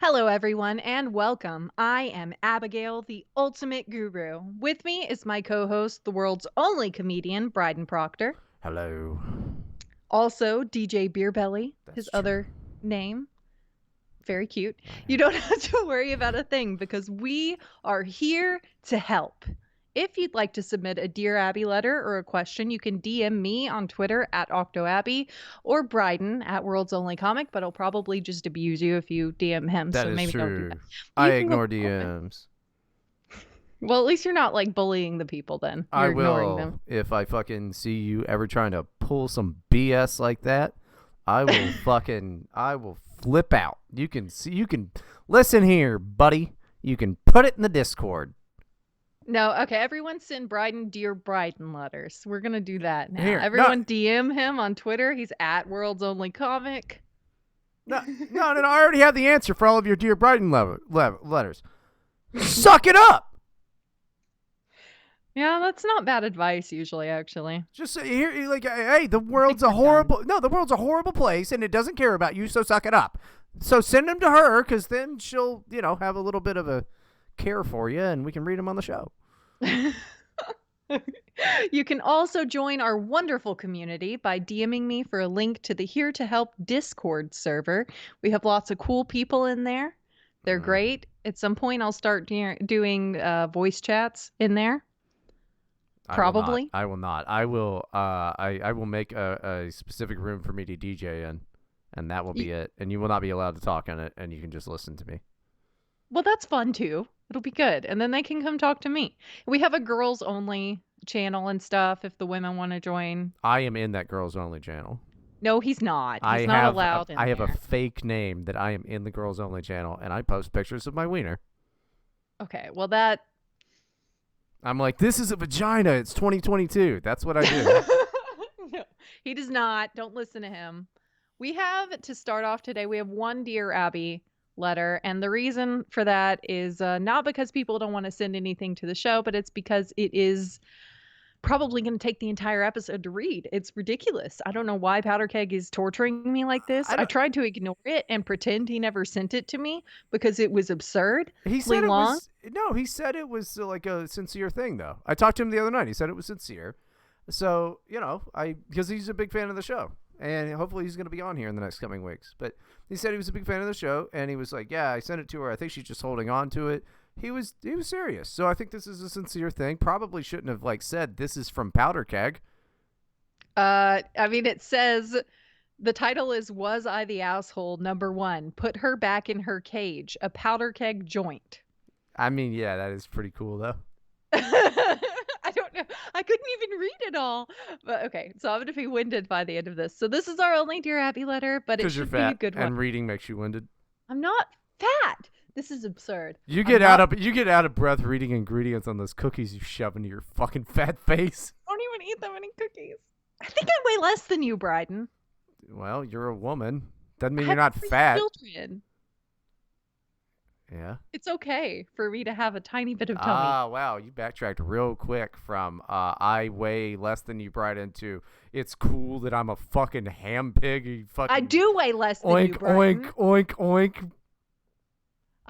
Hello, everyone, and welcome. I am Abigail, the ultimate guru. With me is my co host, the world's only comedian, Bryden Proctor. Hello. Also, DJ Beerbelly, That's his true. other name. Very cute. I You am. don't have to worry about a thing because we are here to help. If you'd like to submit a Dear Abby letter or a question, you can DM me on Twitter at OctoAbby or Bryden at World's Only Comic, but he'll probably just abuse you if you DM him, That so is maybe don't do that. true. I You can go ignore forward. DMs. Well, at least you're not like bullying the people then. I You're ignoring them. will if I fucking see you ever trying to pull some BS like that. I will flip out. You can listen here, buddy. You can put it in the Discord. No, okay, everyone send Bryden Dear Bryden letters. We're gonna do that now. Here. No, Everyone DM him on Twitter. He's at World's Only Comic. no. I already have the answer for all of your Dear Bryden letters. Suck it up. Yeah, that's not bad advice usually, actually. Just say here, like, hey, the world's we're a horrible. No, the world's a horrible place, and it doesn't care about you. So suck it up. So send them to her, because then she'll, have a little bit of a care for you, and we can read them on the show. You can also join our wonderful community by DMing me for a link to the Here to Help Discord server. We have lots of cool people in there. They're great. At some point, I'll start doing voice chats in there. Probably. I will not. I will. I will make a specific room for me to DJ in, and that will be it. And you will not be allowed to talk in it, and you can just listen to me. Well, that's fun too. It'll be good. And then they can come talk to me. We have a girls only channel and stuff if the women want to join. I am in that girls only channel. No, he's not. He's not allowed in I have there. a fake name that I am in the girls only channel, and I post pictures of my wiener. Okay, well that I'm like, this is a vagina. It's 2022. That's what I do. No, he does not. Don't listen to him. We have to start off today. We have one Dear Abby letter, and the reason for that is not because people don't want to send anything to the show, but it's because it is probably going to take the entire episode to read. It's ridiculous. I don't know why Powderkeg is torturing me like this. I tried to ignore it and pretend he never sent it to me because it was absurd. He said it was no. He said it was like a sincere thing, though. I talked to him the other night. He said it was sincere. So because he's a big fan of the show, and hopefully he's going to be on here in the next coming weeks. But he said he was a big fan of the show, and he was like, "Yeah, I sent it to her. I think she's just holding on to it." He was serious. So I think this is a sincere thing. Probably shouldn't have said this is from Powderkeg. I mean, it says the title is "Was I the Asshole?" #1. Put her back in her cage. A Powderkeg joint. I mean, yeah, that is pretty cool, though. I don't know. I couldn't even read it all. But okay, so I'm going to be winded by the end of this. So this is our only Dear Abby letter, but it should be a good one. And reading makes you winded. I'm not fat. This is absurd. You get out of breath reading ingredients on those cookies you shove into your fucking fat face. I don't even eat that many cookies. I think I weigh less than you, Bryden. Well, you're a woman. Doesn't mean you're not fat. Children. Yeah. It's okay for me to have a tiny bit of tummy. Ah, wow. You backtracked real quick from I weigh less than you, Bryden, to it's cool that I'm a fucking ham pig. You fucking I do weigh less than you, Bryden. Oink, oink, oink, oink.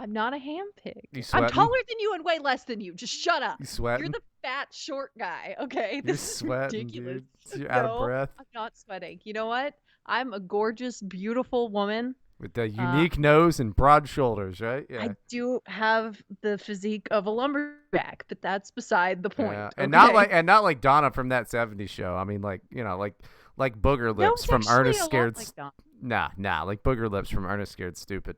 I'm not a ham pig. You I'm sweating? taller than you and weigh less than you. Just shut up. You sweating? You're the fat, short guy, okay? You're This sweating, is ridiculous. dude. You're out of breath. I'm not sweating. You know what? I'm a gorgeous, beautiful woman. With the unique nose and broad shoulders, right? Yeah. I do have the physique of a lumberjack, but that's beside the point. Yeah. And okay? not like Donna from that '70s show. I mean, like Booger Lips from Ernest Scared. Nah, like Booger Lips from Ernest Scared Stupid.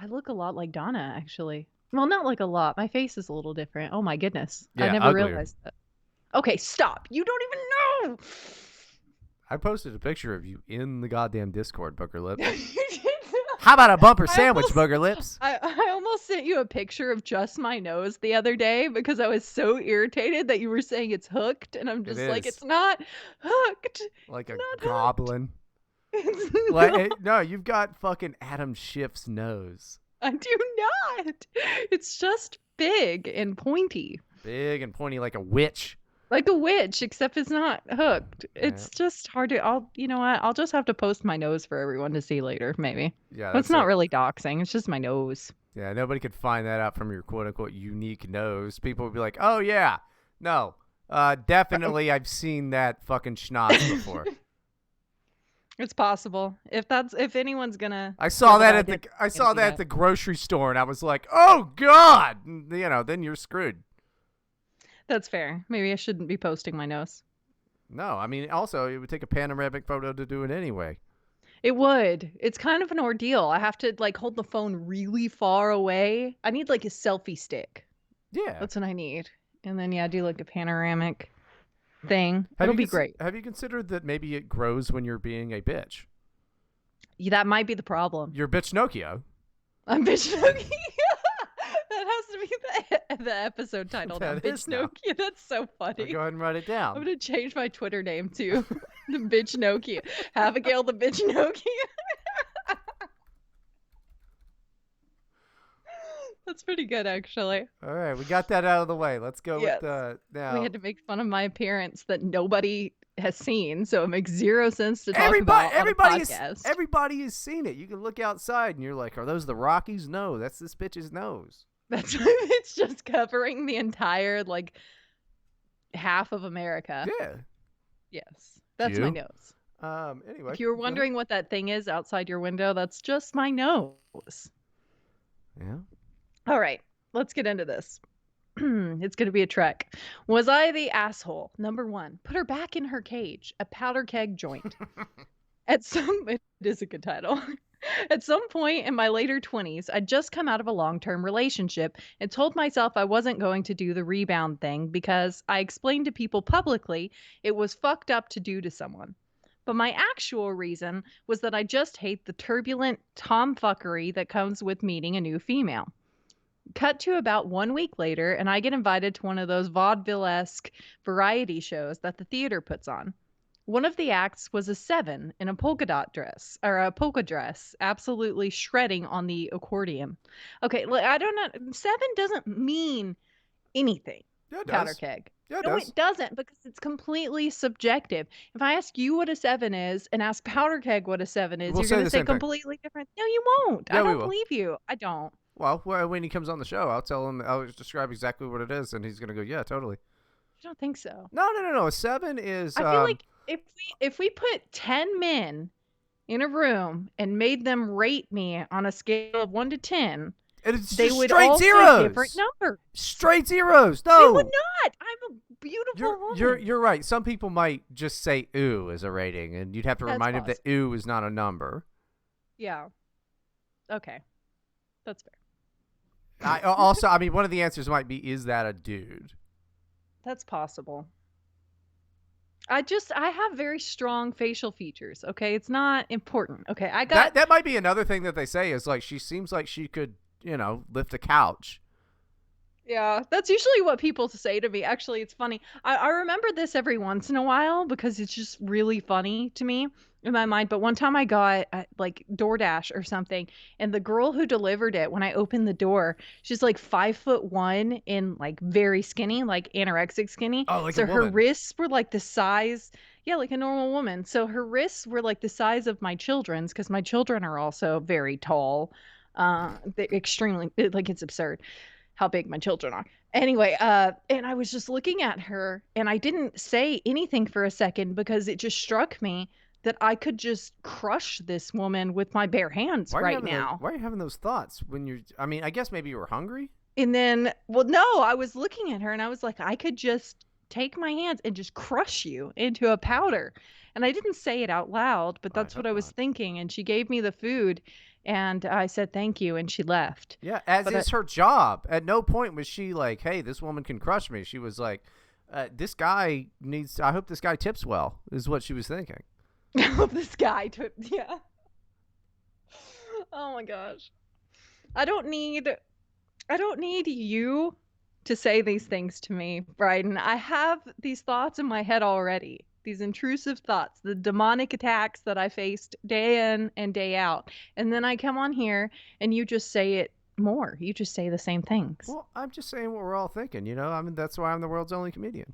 I look a lot like Donna, actually. Well, not like a lot. My face is a little different. Oh my goodness. Yeah, I never uglier. realized that. Okay, stop. You don't even know. I posted a picture of you in the goddamn Discord, Booger Lips. You did not. How about a bumper sandwich, Booger Lips? I almost sent you a picture of just my nose the other day because I was so irritated that you were saying it's hooked, and I'm just like, it's not hooked. Like it's a goblin. No, you've got fucking Adam Schiff's nose. I do not. It's just big and pointy. Big and pointy like a witch. Like a witch, except it's not hooked. Yeah, It's just hard to. You know what? I'll just have to post my nose for everyone to see later, maybe. yeah, Well, it's that's not it. really doxing. It's just my nose. Yeah, nobody could find that out from your quote unquote unique nose. People would be like, "Oh yeah, no, definitely, I've seen that fucking schnoz before." It's possible. If anyone's gonna I feel saw that that I at did, the I'm gonna see at that. the grocery store, and I was like, "Oh God!" Then you're screwed. That's fair. Maybe I shouldn't be posting my nose. No, I mean, also it would take a panoramic photo to do it anyway. It would. It's kind of an ordeal. I have to like hold the phone really far away. I need like a selfie stick. Yeah. That's what I need. And then yeah, do like a panoramic thing. It'll be great. Have you considered that maybe it grows when you're being a bitch? Yeah, that might be the problem. You're Bitchnocchio. I'm Bitchnocchio. That has to be the episode title now. That is now. Bitchnocchio. That's so I'll funny. go ahead and write it I'm down. gonna change my Twitter name to the Bitchnocchio. Abigail the Bitchnocchio. That's pretty good, actually. All right, we got that out of the way. Let's go with Yes. We now. had to make fun of my appearance that nobody has seen, so it makes zero sense to talk about on a podcast. Everybody has seen it. You can look outside and you're like, "Are those the Rockies?" No, that's this bitch's nose. That's it's just covering the entire like half of America. Yeah. Yes, that's my You? nose. Anyway. If you were go ahead. wondering what that thing is outside your window, that's just my nose. Yeah. All right, let's get into this. It's going to be a trek. Was I the asshole? Number one, put her back in her cage. A powder keg joint. It is a good title. At some point in my later 20s, I'd just come out of a long term relationship and told myself I wasn't going to do the rebound thing because I explained to people publicly it was fucked up to do to someone. But my actual reason was that I just hate the turbulent tomfuckery that comes with meeting a new female. Cut to about 1 week later, and I get invited to one of those vaudeville-esque variety shows that the theater puts on. One of the acts was a seven in a polka dot dress, or a polka dress, absolutely shredding on the accordion. Okay, I don't know. Seven doesn't mean anything, Yeah, it powder does. keg. Yeah, it No, does. it doesn't, because it's completely subjective. If I ask you what a seven is and ask powder keg what a seven is, We'll you're say going to the say same thing. completely different. No, you won't. Yeah, I we don't will. believe you. I don't. Well, when he comes on the show, I'll tell him. I'll describe exactly what it is, and he's gonna go, "Yeah, totally." I don't think so. No. A seven is I feel like if we put 10 men in a room and made them rate me on a scale of 1 to 10, it's they just would straight all zeros. say different numbers. Straight zeros. They No, would not. I'm a beautiful woman. you're right. Some people might just say "ooh" as a rating, and you'd have to That's remind him that possible. "ooh" is not a number. Yeah. Okay. That's fair. I mean, one of the answers might be, "Is that a dude?" That's possible. I have very strong facial features, okay? It's not important. Okay, I got That might be another thing that they say is like she seems like she could, lift a couch. Yeah, that's usually what people say to me. Actually, it's funny. I remember this every once in a while because it's just really funny to me in my mind. But one time I got like DoorDash or something, and the girl who delivered it, when I opened the door, she's like 5'1" and like very skinny, like anorexic skinny. Oh, like a So her woman. wrists were like the size, yeah, like a normal woman. So her wrists were like the size of my children's because my children are also very tall. They're extremely, like it's absurd how big my children are. Anyway, and I was just looking at her and I didn't say anything for a second because it just struck me that I could just crush this woman with my bare hands right now. Why are you having those thoughts when you're? I mean, I guess maybe you were hungry. And then, well, no, I was looking at her and I was like, I could just take my hands and just crush you into a powder. And I didn't say it out loud, but I that's what hope I was not. thinking. And she gave me the food and I said thank you and she left. Yeah, as But is her job. At no point was she like, "Hey, this woman can crush me." She was like, "This guy needs. I hope this guy tips well." Is what she was thinking. this guy took, yeah. Oh my gosh. I don't need you to say these things to me, Bryden. I have these thoughts in my head already. These intrusive thoughts, the demonic attacks that I faced day in and day out. And then I come on here and you just say it more. You just say the same things. Well, I'm just saying what we're all thinking. I mean, that's why I'm the world's only comedian.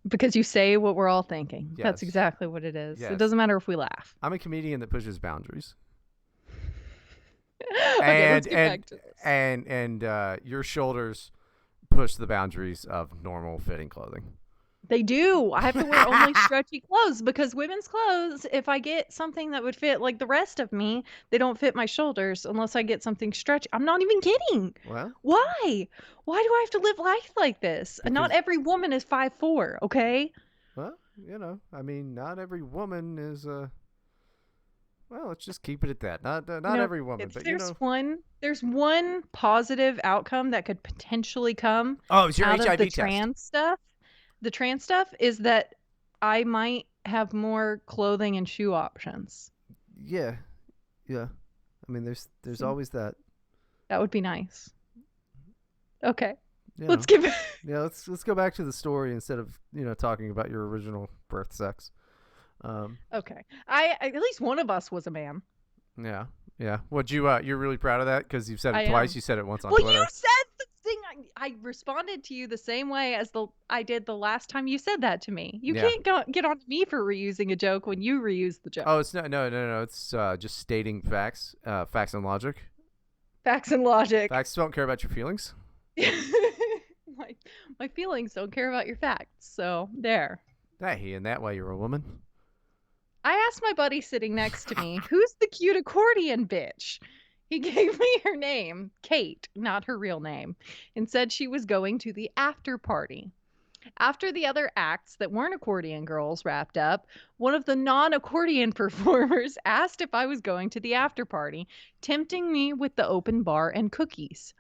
Because you say what we're all thinking. That's Yes. exactly what it is. It Yes. doesn't matter if we laugh. I'm a comedian that pushes boundaries. Okay, let's And get and back to this. your shoulders push the boundaries of normal fitting clothing. They do. I have to wear only stretchy clothes because women's clothes, if I get something that would fit like the rest of me, they don't fit my shoulders unless I get something stretchy. I'm not even kidding. Well, Why? Why do I have to live life like this? Not because every woman is 5'4", okay? well, I mean, not every woman is well, let's just keep it at that. Not every woman, If but there's one positive outcome that could potentially come oh, it's your out of the HIV test. trans stuff. The trans stuff is that I might have more clothing and shoe options. Yeah, yeah. I mean, there's So always that. that would be nice. Okay, You let's know, give. yeah. Let's go back to the story instead of talking about your original birth sex. Okay, I at least one of us was a man. Yeah, yeah. What you're really proud of that because you've said I it twice. am. You said it once on Well, you Twitter. said the thing. I responded to you the same way as I did the last time you said that to me. You Yeah. can't get on to me for reusing a joke when you reuse the joke. Oh, it's no. It's just stating facts, facts and logic. Facts and logic. Facts don't care about your feelings. my my feelings don't care about your facts. So there. Hey, in that way, you're a woman. I asked my buddy sitting next to me, "Who's the cute accordion bitch?" He gave me her name, Kate, not her real name, and said she was going to the after party. After the other acts that weren't accordion girls wrapped up, one of the non accordion performers asked if I was going to the after party, tempting me with the open bar and cookies.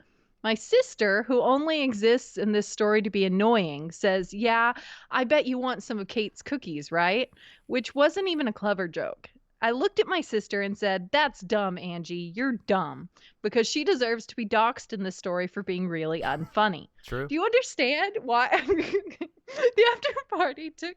My sister, who only exists in this story to be annoying, says, "Yeah, I bet you want some of Kate's cookies, right?" Which wasn't even a clever joke. I looked at my sister and said, "That's dumb, Angie. You're dumb." Because she deserves to be doxxed in this story for being really unfunny. True. Do you understand why the after party took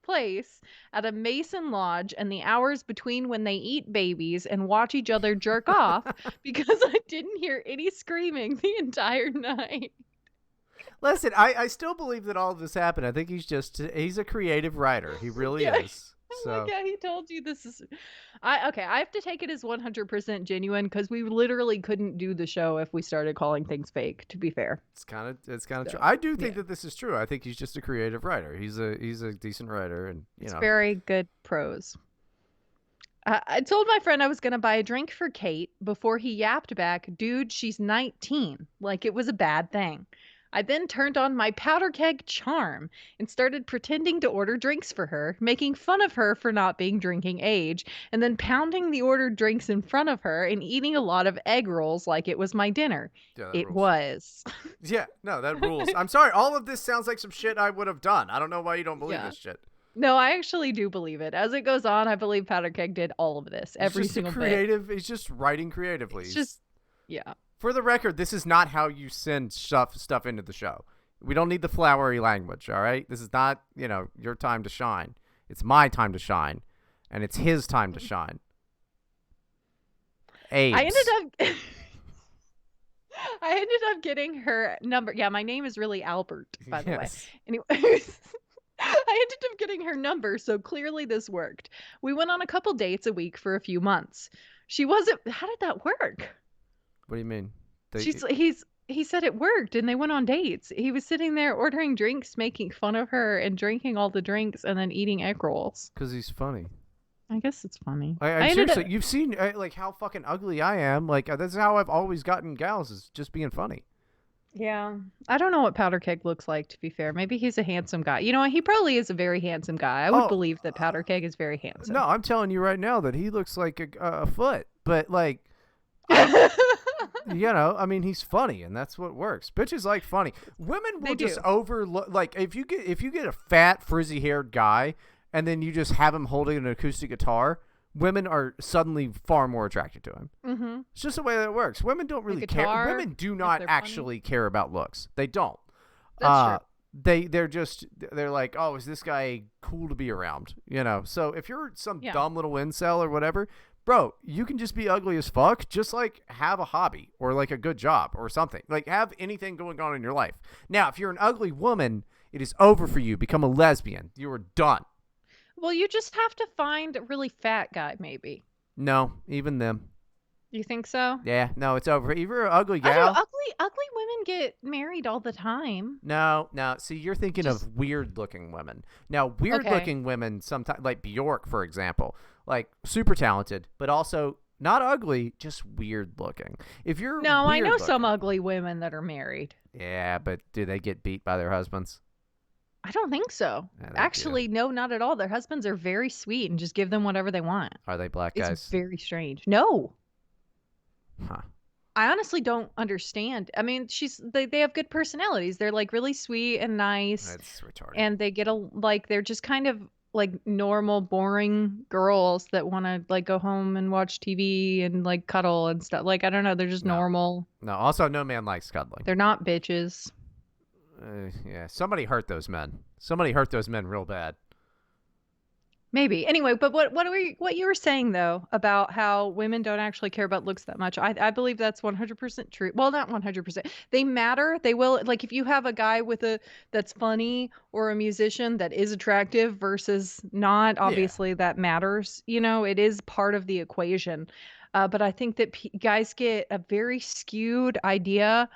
place at a Mason lodge and the hours between when they eat babies and watch each other jerk off because I didn't hear any screaming the entire night? Listen, I still believe that all of this happened. I think he's a creative writer. He really Yeah. is. I'm like, So yeah, he told you this is. I have to take it as 100% genuine because we literally couldn't do the show if we started calling things fake. To be fair, it's kind of true. so I do think yeah, that this is true. I think he's just a creative writer. He's a decent writer, and it's very good prose. I told my friend I was gonna buy a drink for Kate before he yapped back, "Dude, she's 19," like it was a bad thing. I then turned on my powder keg charm and started pretending to order drinks for her, making fun of her for not being drinking age, and then pounding the ordered drinks in front of her and eating a lot of egg rolls like it was my dinner. yeah, that It rules. was. Yeah, no, that rules. I'm sorry. All of this sounds like some shit I would have done. I don't know why you don't believe Yeah. this shit. No, I actually do believe it. As it goes on, I believe Powder Keg did all of this, He's every just a single bit. creative. He's just writing creatively. It's just, yeah. For the record, this is not how you send stuff into the show. We don't need the flowery language, all right? This is not, your time to shine. It's my time to shine, and it's his time to shine. AIDS. I ended up I ended up getting her number. Yeah, my name is really Albert, by the way. Anyways, I ended up getting her number, so clearly this worked. We went on a couple dates a week for a few months. She wasn't. How did that work? What do you mean? He said it worked and they went on dates. He was sitting there ordering drinks, making fun of her and drinking all the drinks and then eating egg rolls. Because he's funny. I guess it's funny. I'm seriously, you've seen like how fucking ugly I am. Like that's how I've always gotten gals, is just being funny. Yeah. I don't know what Powder Keg looks like, to be fair. Maybe he's a handsome guy. You know what? He probably is a very handsome guy. I would believe that Powder Keg is very handsome. No, I'm telling you right now that he looks like a foot. But like, I mean, he's funny, and that's what works. Bitches like funny. Women will just overlook. Like if you get a fat, frizzy-haired guy, and then you just have him holding an acoustic guitar, women are suddenly far more attracted to him. Mm-hmm. It's just the way that it works. Women don't really care. Women do not actually care about looks. They don't. That's true. They're like, oh, is this guy cool to be around? So if you're some dumb little incel or whatever, bro, you can just be ugly as fuck. Just like have a hobby or like a good job or something. Like have anything going on in your life. Now, if you're an ugly woman, It is over for you. Become a lesbian. You are done. Well, you just have to find a really fat guy, maybe. No, even them. You think so? Yeah, no, it's over. If you're an ugly I don't know. gal. Ugly women get married all the time. No, no. See, you're thinking Just of weird-looking women. Now, okay. weird-looking women sometimes, like Bjork, for example, like super talented, but also not ugly, just weird-looking. If you're No, I know some weird-looking, ugly women that are married. yeah, but do they get beat by their husbands? I don't think so. Yeah, they do. Actually, no, not at all. Their husbands are very sweet and just give them whatever they want. Are they black It's guys? very strange. No, Huh. I honestly don't understand. I mean, they have good personalities. They're like really sweet and nice, That's retarded. and they get a like they're just kind of like normal, boring girls that want to like go home and watch TV and like cuddle and stuff. Like I don't know, they're just No, normal. no. Also, no man likes cuddling. They're not bitches. Yeah, somebody hurt those men. Somebody hurt those men real bad. Maybe. Anyway, but what you were saying though about how women don't actually care about looks that much. I believe that's 100% true. Well, not 100%. They matter. They will like if you have a guy with a that's funny or a musician that is attractive versus not, Yeah. obviously that matters. You know, it is part of the equation. But I think that guys get a very skewed idea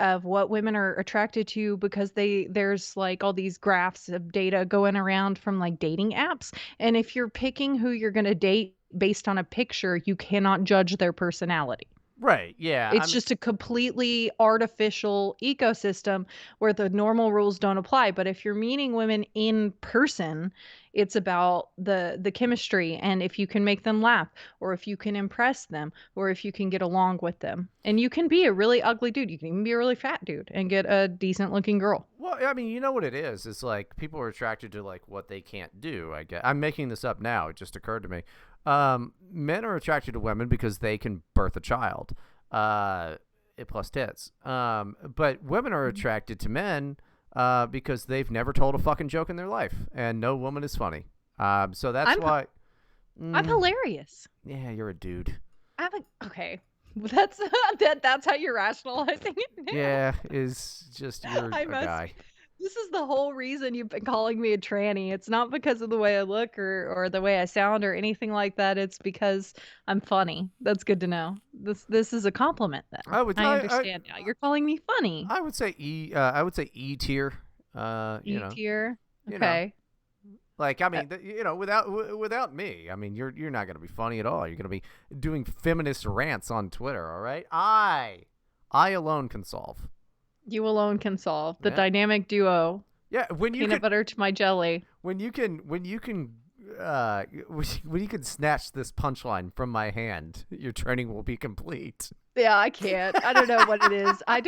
of what women are attracted to because there's like all these graphs of data going around from like dating apps, and if you're picking who you're going to date based on a picture, you cannot judge their personality. Right. Yeah. I It's mean, just a completely artificial ecosystem where the normal rules don't apply. But if you're meeting women in person, it's about the chemistry and if you can make them laugh or if you can impress them or if you can get along with them. And you can be a really ugly dude. You can even be a really fat dude and get a decent looking girl. well, I mean, you know what it is? It's like people are attracted to like what they can't do. I guess I'm making this up now. It just occurred to me. Men are attracted to women because they can birth a child, it plus tits. But women are attracted to men because they've never told a fucking joke in their life, and no woman is funny. So that's I'm why. I'm Mm, hilarious. yeah, you're a dude. I'm a, okay. That's that's how you're rationalizing it now. Yeah, is just you're I a must guy. This is the whole reason you've been calling me a tranny. It's not because of the way I look or the way I sound or anything like that. It's because I'm funny. That's good to know. This is a compliment then. I would I I understand now. You're calling me funny. I would say E. I would say E tier. E tier. You know, Okay. like I Uh, mean, without me, I mean, you're not gonna be funny at all. You're gonna be doing feminist rants on Twitter. All right, I alone can solve. you alone can solve the Yeah, dynamic duo. yeah. Peanut butter to my jelly. When you can when you can snatch this punchline from my hand, your training will be complete. Yeah, I can't. I don't know what it is. I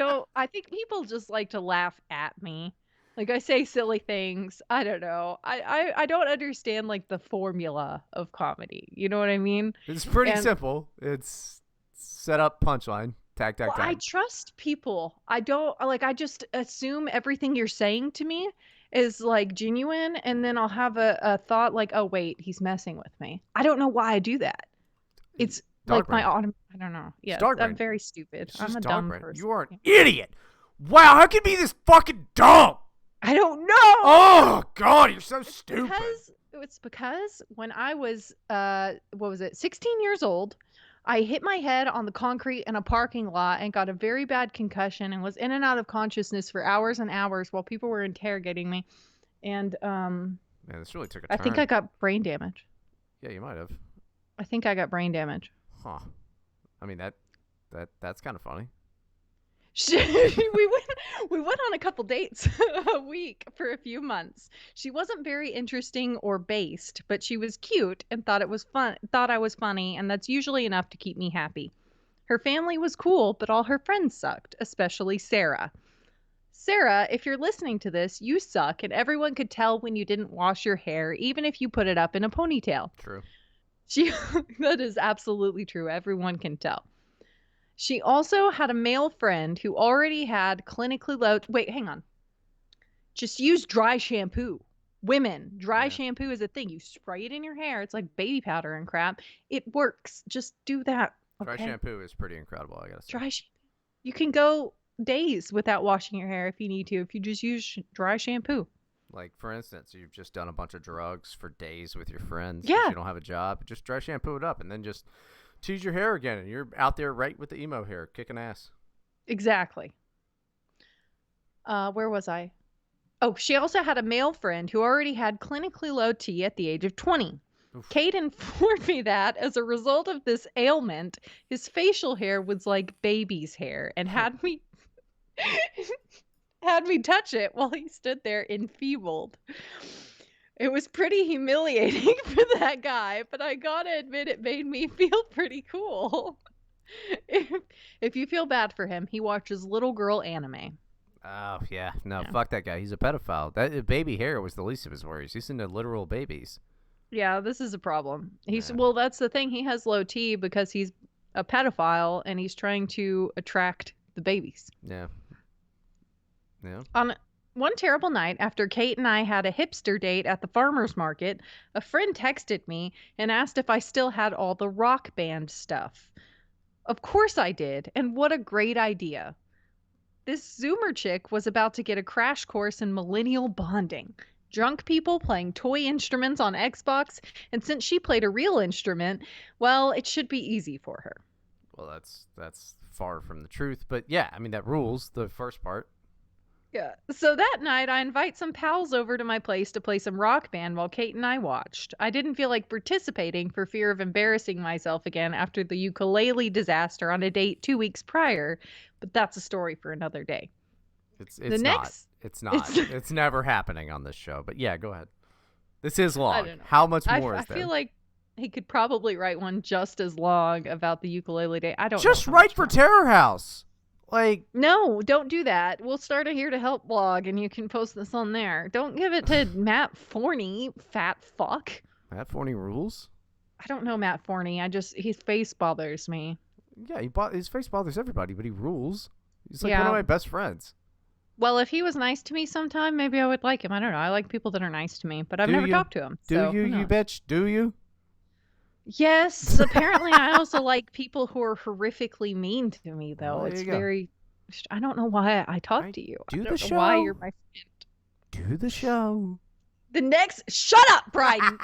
think people just like to laugh at me. Like I say silly things. I don't know. I don't understand like the formula of comedy. You know what I mean? It's pretty And simple. It's set up punchline, tag tag well, I tag. trust people. I don't like I just assume everything you're saying to me is like genuine and then I'll have a thought like, "Oh wait, he's messing with me." I don't know why I do that. It's Dog like my brain. autumn I don't know. It's Yeah, dog I'm brain. very stupid. It's I'm just a dog dumb brain. person. You are an idiot. Wow, how can you be this fucking dumb? I don't know. Oh God, you're so stupid. It's because when I was what was it, 16 years old, I hit my head on the concrete in a parking lot and got a very bad concussion and was in and out of consciousness for hours and hours while people were interrogating me. And Man, this really took a I think I turn. got brain damage. Yeah, you might have. I think I got brain damage. Huh. I mean that's kind of funny. We went on a couple dates a week for a few months. She wasn't very interesting or based, but she was cute and thought I was funny, and that's usually enough to keep me happy. Her family was cool, but all her friends sucked, especially Sarah. Sarah, if you're listening to this, you suck, and everyone could tell when you didn't wash your hair, even if you put it up in a ponytail. True. She That is absolutely true. Everyone can tell. She also had a male friend who already had clinically low. Wait, hang on. Just use dry shampoo. Women, dry Yeah. shampoo is a thing. You spray it in your hair. It's like baby powder and crap. It works. Just do that. Dry Okay. shampoo is pretty incredible, I gotta say. Dry shampoo. You can go days without washing your hair if you need to, if you just use dry shampoo. Like, for instance, you've just done a bunch of drugs for days with your friends because Yeah, you don't have a job. Just dry shampoo it up and then just tease your hair again, and you're out there right with the emo hair, kicking ass. exactly. Where was I? Oh, she also had a male friend who already had clinically low T at the age of 20. Oof. Kate informed me that as a result of this ailment, his facial hair was like baby's hair and had me had me touch it while he stood there enfeebled. It was pretty humiliating for that guy, but I gotta admit it made me feel pretty cool. If, if you feel bad for him, he watches little girl anime. Oh, yeah. No, Yeah. fuck that guy. He's a pedophile. That baby hair was the least of his worries. He's into literal babies. Yeah, this is a problem. Yeah. Well, that's the thing. He has low T because he's a pedophile and he's trying to attract the babies. Yeah. Yeah. On one terrible night, after Kate and I had a hipster date at the farmer's market, a friend texted me and asked if I still had all the rock band stuff. Of course I did, and what a great idea. This Zoomer chick was about to get a crash course in millennial bonding. Drunk people playing toy instruments on Xbox, and since she played a real instrument, well, it should be easy for her. Well, that's far from the truth, but yeah, I mean that rules the first part. Yeah. So that night, I invite some pals over to my place to play some rock band while Kate and I watched. I didn't feel like participating for fear of embarrassing myself again after the ukulele disaster on a date 2 weeks prior, but that's a story for another day. It's The it's not. next, It's not. it's It's never happening on this show. But yeah, go ahead. This is I long. don't know. How much I, more I is there? feel like he could probably write one just as long about the ukulele day. I don't know Just how write much for more. Terror House. Like, No, don't do that. We'll start a Here to Help blog and you can post this on there. Don't give it to Matt Forney, fat fuck. Matt Forney rules. I don't know Matt Forney. His face bothers me. Yeah, his face bothers everybody, but he rules. He's like one of Yeah. my best friends. Well, if he was nice to me sometime, maybe I would like him. I don't know. I like people that are nice to me, but I've Do never you? talked to him. Do So you, who you knows? bitch? Do you? Yes, apparently I also like people who are horrifically mean to me, Well, though. there It's you go. very. I don't know why I talk I to you. do I the don't know why you're show. my friend. Do the show. The next. Shut up, Bryden!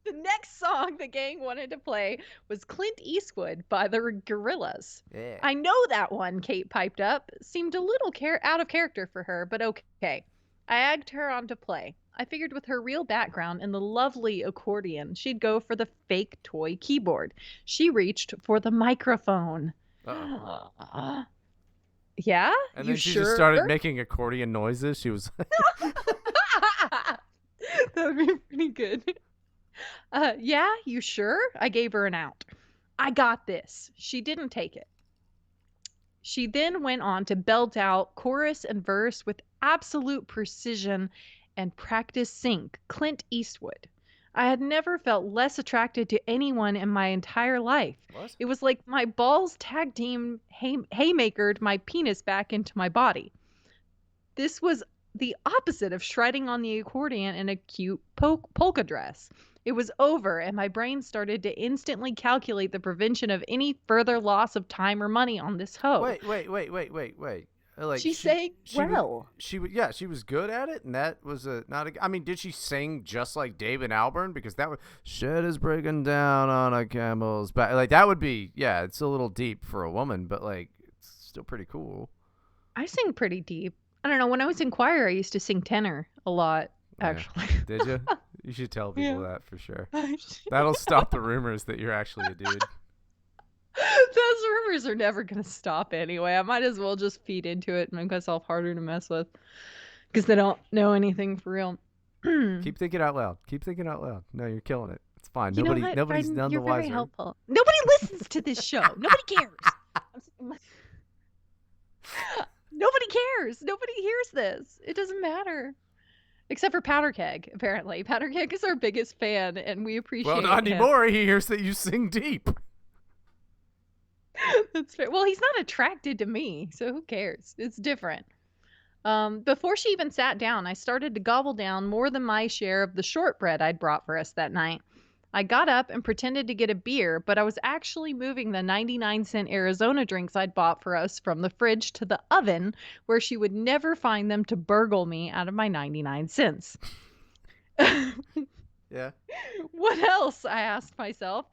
The next song the gang wanted to play was Clint Eastwood by the Gorillaz. Yeah. I know that one, Kate piped up. Seemed a little out of character for her, but okay. I egged her on to play. I figured with her real background and the lovely accordion, she'd go for the fake toy keyboard. She reached for the microphone. Uh-oh. Yeah? And You then she sure? just started making accordion noises. She was That would be pretty good. Yeah, you sure? I gave her an out. I got this. She didn't take it. She then went on to belt out chorus and verse with absolute precision and practice sync, Clint Eastwood. I had never felt less attracted to anyone in my entire life. What? It was like my balls tag team haymakered my penis back into my body. This was the opposite of shredding on the accordion in a cute polka dress. It was over, and my brain started to instantly calculate the prevention of any further loss of time or money on this hoe. Wait. Like She sang well. She was good at it, and that was not a. I mean, did she sing just like David Albarn? Because that would shed is breaking down on a camel's back. Like that would be, yeah, it's a little deep for a woman, but like it's still pretty cool. I sing pretty deep. I don't know. When I was in choir, I used to sing tenor a lot, Yeah. actually. Did you? You should tell people Yeah. that for sure. That'll stop the rumors that you're actually a dude. Those rumors are never going to stop anyway. I might as well just feed into it and make myself harder to mess with because they don't know anything for real. Keep thinking out loud. Keep thinking out loud. No, you're killing it. It's fine. You know what, Nobody's Bryden? none You're the very wiser. helpful. Nobody listens to this show. Nobody cares. Nobody cares. Nobody hears this. It doesn't matter. Except for Powderkeg, apparently. Powderkeg is our biggest fan, and we appreciate Well, not him. anymore. He hears that you sing deep. That's fair. Well, he's not attracted to me, so who cares? It's different. Before she even sat down, I started to gobble down more than my share of the shortbread I'd brought for us that night. I got up and pretended to get a beer, but I was actually moving the 99-cent Arizona drinks I'd bought for us from the fridge to the oven, where she would never find them to burgle me out of my 99 cents. Yeah. What else? I asked myself,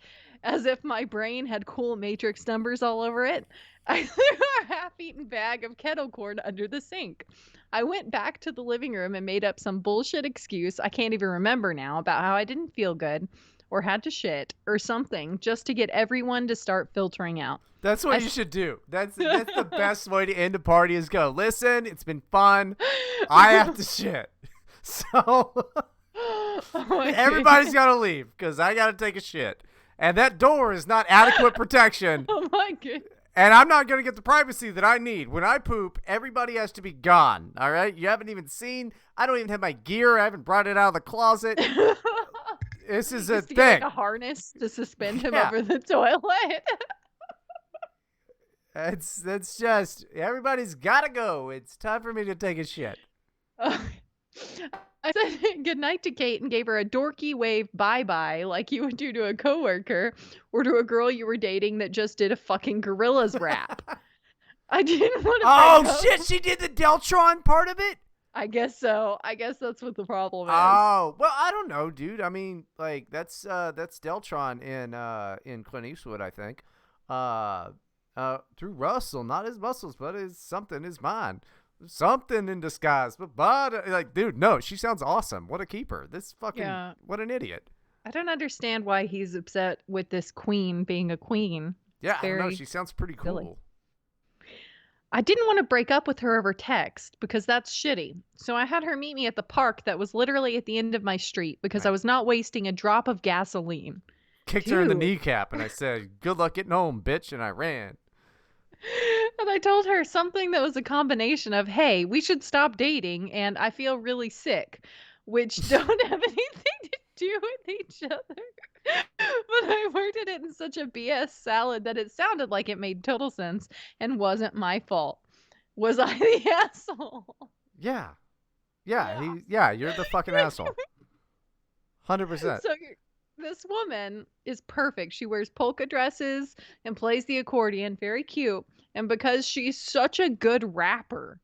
as if my brain had cool matrix numbers all over it. I threw a half-eaten bag of kettle corn under the sink. I went back to the living room and made up some bullshit excuse I can't even remember now about how I didn't feel good or had to shit or something just to get everyone to start filtering out. That's what you should do. That's the best way to end a party is go, listen, it's been fun. I have to shit. So everybody's got to leave because I got to take a shit. And that door is not adequate protection. Oh my goodness. And I'm not going to get the privacy that I need. When I poop, everybody has to be gone. All right? You haven't even seen. I don't even have my gear. I haven't brought it out of the closet. This is a thing. Like a harness to suspend him over the toilet. That's just, everybody's got to go. It's time for me to take a shit. I said goodnight to Kate and gave her a dorky wave bye-bye like you would do to a coworker or to a girl you were dating that just did a fucking Gorillaz rap. I didn't want to. Oh, shit. She did the Deltron part of it? I guess so. I guess that's what the problem is. Oh, well, I don't know, dude. I mean, like, that's Deltron in Clint Eastwood, I think. Through Russell, not his muscles, but his mind. Something in disguise, but like, dude, no, she sounds awesome. What a keeper. This fucking, what an idiot. I don't understand why he's upset with this queen being a queen. Yeah, I don't know. She sounds pretty cool. Silly. I didn't want to break up with her over text because that's shitty. So I had her meet me at the park that was literally at the end of my street because I was not wasting a drop of gasoline. Kicked her in the kneecap and I said, good luck getting home, bitch, and I ran. And I told her something that was a combination of, hey, we should stop dating, and I feel really sick, which don't have anything to do with each other. But I worded it in such a BS salad that it sounded like it made total sense and wasn't my fault. Was I the asshole? Yeah. Yeah, you're the fucking asshole. 100%. So this woman is perfect. She wears polka dresses and plays the accordion. Very cute. And because she's such a good rapper,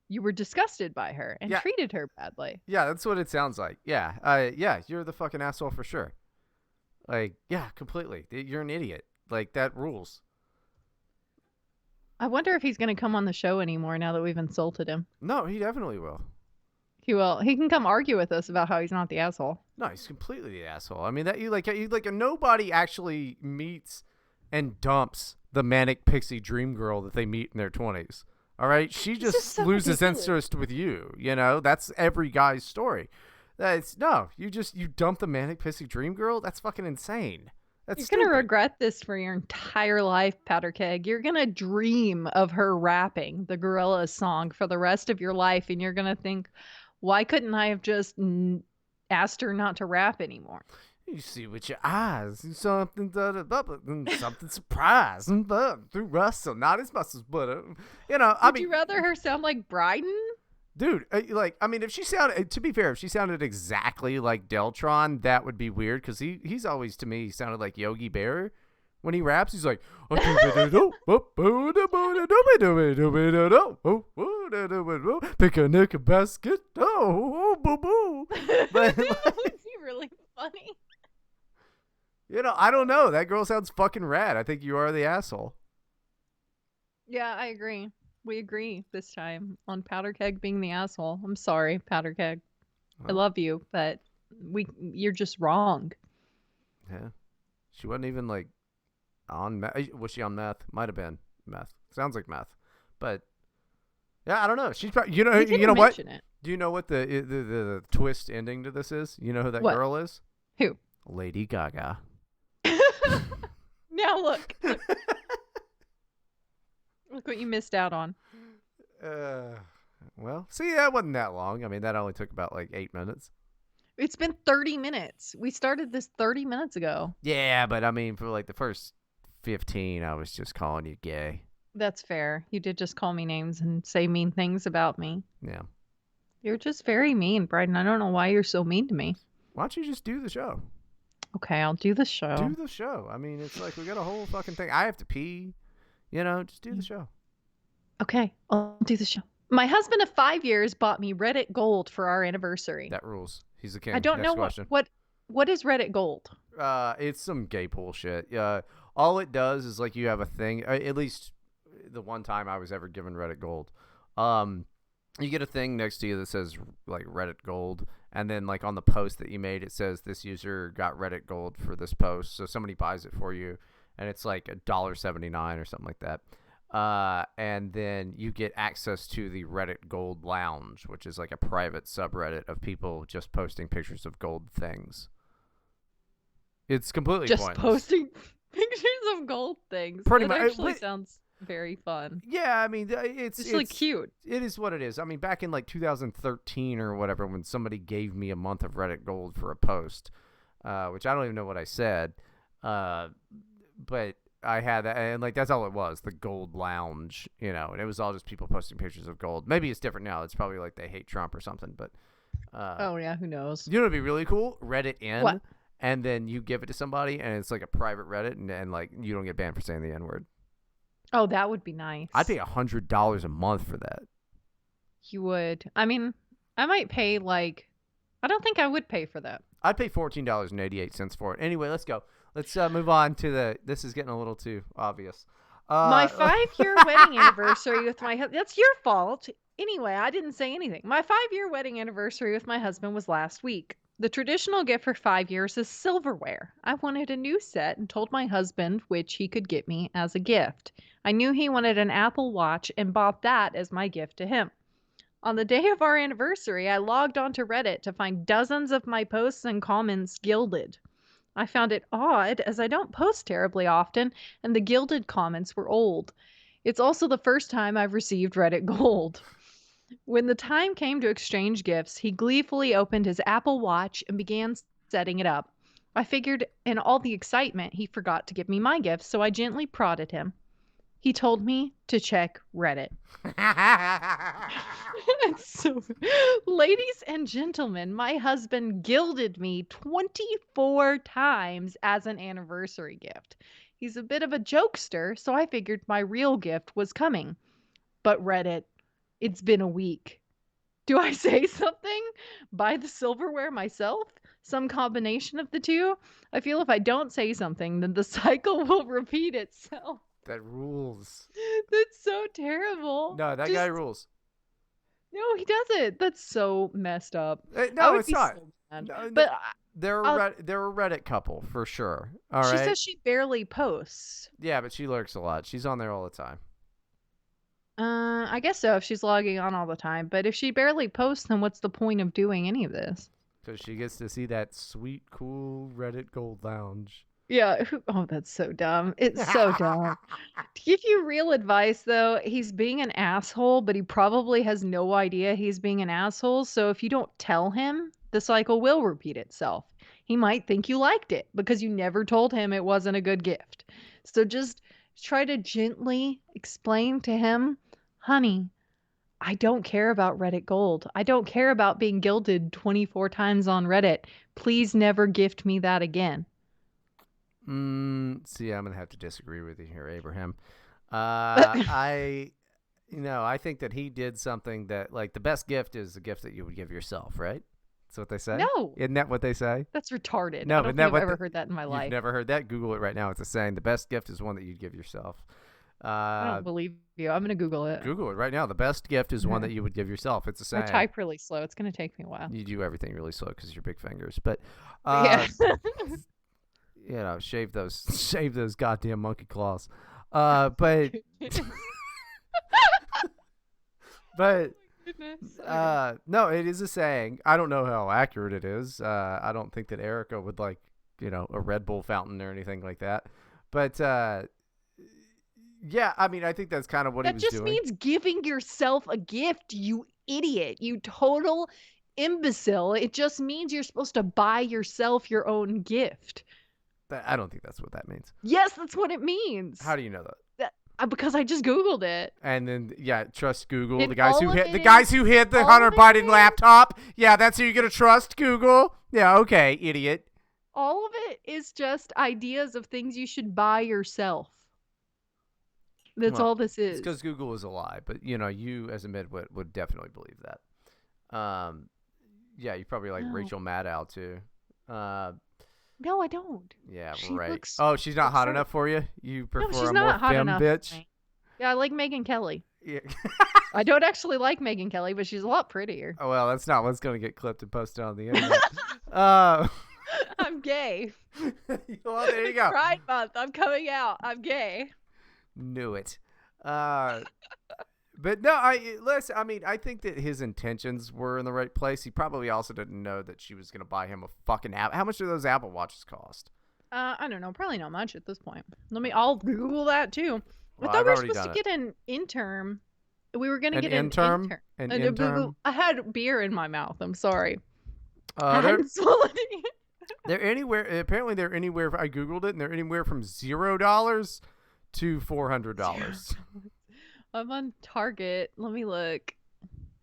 you were disgusted by her and treated her badly. Yeah, that's what it sounds like. Yeah, you're the fucking asshole for sure. Like, yeah, completely. You're an idiot. Like, that rules. I wonder if he's going to come on the show anymore now that we've insulted him. No, he definitely will. He will. He can come argue with us about how he's not the asshole. No, he's completely the asshole. I mean, that you like nobody actually meets and dumps the manic pixie dream girl that they meet in their 20s. All right, she just loses interest with you. You know, that's every guy's story. You dump the manic pixie dream girl. That's fucking insane. You're going to regret this for your entire life, Powderkeg. You're going to dream of her rapping the Gorillaz song for the rest of your life, and you're going to think, why couldn't I have just asked her not to rap anymore? You see with your eyes, something surprise, through Russell, not his muscles, but Would you rather her sound like Bryden? Dude, if she sounded, to be fair, if she sounded exactly like Deltron, that would be weird because he's always, to me, sounded like Yogi Bear. When he raps, he's like, pick a nick a basket, boo boo. But is he really funny? I don't know. That girl sounds fucking rad. I think you are the asshole. Yeah, I agree. We agree this time on Powderkeg being the asshole. I'm sorry, Powderkeg. I love you, but you're just wrong. Yeah. She wasn't even like on meth. Was she on meth? Might have been meth. Sounds like meth. But yeah, I don't know. She's probably, you know what? It. Do you know what the twist ending to this is? You know who that girl is? Who? Lady Gaga. Now look. Look what you missed out on. Well, see, that wasn't that long. I mean, that only took about like 8 minutes. It's been 30 minutes. We started this 30 minutes ago. Yeah, but I mean, for like the first 15, I was just calling you gay. That's fair. You did just call me names and say mean things about me. Yeah. You're just very mean, Bryden. I don't know why you're so mean to me. Why don't you just do the show? Okay, I'll do the show. Do the show. I mean, it's like we got a whole fucking thing. I have to pee. Just do the show. Okay, I'll do the show. My husband of 5 years bought me Reddit Gold for our anniversary. That rules. He's the king. I don't Next know question. what is Reddit Gold? It's some gay bullshit. All it does is like you have a thing. At least the one time I was ever given Reddit Gold. You get a thing next to you that says like Reddit Gold, and then like on the post that you made, it says this user got Reddit Gold for this post. So somebody buys it for you, and it's like $1.79 or something like that. And then you get access to the Reddit Gold Lounge, which is like a private subreddit of people just posting pictures of gold things. It's completely just pointless. Posting pictures of gold things. Pretty that much. actually sounds very fun. Yeah, I mean, it's really cute. It is what it is. I mean, back in like 2013 or whatever, when somebody gave me a month of Reddit Gold for a post, which I don't even know what I said, but I had that, and like that's all it was, the Gold Lounge, and it was all just people posting pictures of gold. Maybe it's different now. It's probably like they hate Trump or something, but oh yeah, who knows? You know what'd be really cool? Reddit in. What? And then you give it to somebody, and it's like a private Reddit, and like you don't get banned for saying the N-word. Oh, that would be nice. I'd pay $100 a month for that. You would. I mean, I might pay I don't think I would pay for that. I'd pay $14.88 for it. Anyway, let's go. Let's move on to this is getting a little too obvious. My 5-year wedding anniversary with my husband. That's your fault. Anyway, I didn't say anything. My 5-year wedding anniversary with my husband was last week. The traditional gift for 5 years is silverware. I wanted a new set and told my husband which he could get me as a gift. I knew he wanted an Apple Watch and bought that as my gift to him. On the day of our anniversary, I logged onto Reddit to find dozens of my posts and comments gilded. I found it odd as I don't post terribly often and the gilded comments were old. It's also the first time I've received Reddit Gold. When the time came to exchange gifts, he gleefully opened his Apple Watch and began setting it up. I figured in all the excitement he forgot to give me my gift, so I gently prodded him. He told me to check Reddit. So, ladies and gentlemen, my husband gilded me 24 times as an anniversary gift. He's a bit of a jokester, so I figured my real gift was coming. But Reddit, it's been a week. Do I say something? Buy the silverware myself? Some combination of the two? I feel if I don't say something, then the cycle will repeat itself. That rules. That's so terrible. No, that guy rules. No, he doesn't. That's so messed up. No, it's not. So no, but they're a Reddit couple for sure. All right. She says she barely posts. Yeah, but she lurks a lot. She's on there all the time. I guess so if she's logging on all the time. But if she barely posts, then what's the point of doing any of this? Because she gets to see that sweet, cool Reddit Gold Lounge. Yeah. Oh, that's so dumb. It's so dumb. To give you real advice, though, he's being an asshole, but he probably has no idea he's being an asshole. So if you don't tell him, the cycle will repeat itself. He might think you liked it because you never told him it wasn't a good gift. So just try to gently explain to him, honey, I don't care about Reddit Gold. I don't care about being gilded 24 times on Reddit. Please never gift me that again. See, I'm gonna have to disagree with you here, Abraham. I think that he did something that, like, the best gift is the gift that you would give yourself, right? That's what they say. No, isn't that what they say? That's retarded. No, I don't but think I've ever heard that in my life. You've never heard that? Google it right now. It's a saying. The best gift is one that you'd give yourself. I don't believe you. I'm gonna Google it. Google it right now. The best gift is one that you would give yourself. It's a saying. I type really slow. It's gonna take me a while. You do everything really slow because your big fingers, but yeah. Shave those goddamn monkey claws. But but no, it is a saying. I don't know how accurate it is. I don't think that Erica would like, a Red Bull fountain or anything like that. But yeah, I mean, I think that's kind of what he was doing. That just means giving yourself a gift, you idiot. You total imbecile. It just means you're supposed to buy yourself your own gift. I don't think that's what that means. Yes, that's what it means. How do you know that? Because I just Googled it. And then, yeah, trust Google. And the guys who hid the Hunter Biden laptop. Yeah, that's who you're gonna trust. Google. Yeah, okay, idiot. All of it is just ideas of things you should buy yourself. That's Well, all this it's because is. Google is a lie, but you as a midwit would definitely believe that. Yeah, you probably like No. Rachel Maddow too. Uh, No, I don't. yeah, She right. looks Oh, she's not hot absurd. enough for you. You No, prefer she's a more not hot femme enough for bitch. me. Yeah, I like Megyn Kelly. Yeah. I don't actually like Megyn Kelly, but she's a lot prettier. Oh, well, that's not what's gonna get clipped and posted on the internet. Uh, I'm gay. well, there you go. Pride month. I'm coming out. I'm gay. Knew it. Uh, but no, I mean, I think that his intentions were in the right place. He probably also didn't know that she was gonna buy him a fucking app. How much do those Apple Watches cost? I don't know. Probably not much at this point. I'll Google that too. I Well, thought I've we were already supposed to done it. get an interim. We were going to An get an interim, intern. an interim. I had beer in my mouth. I'm sorry. I They're hadn't swallowed it yet. they're anywhere. Apparently, they're anywhere. I googled it, and they're anywhere from $0 to $400. I'm on Target. Let me look.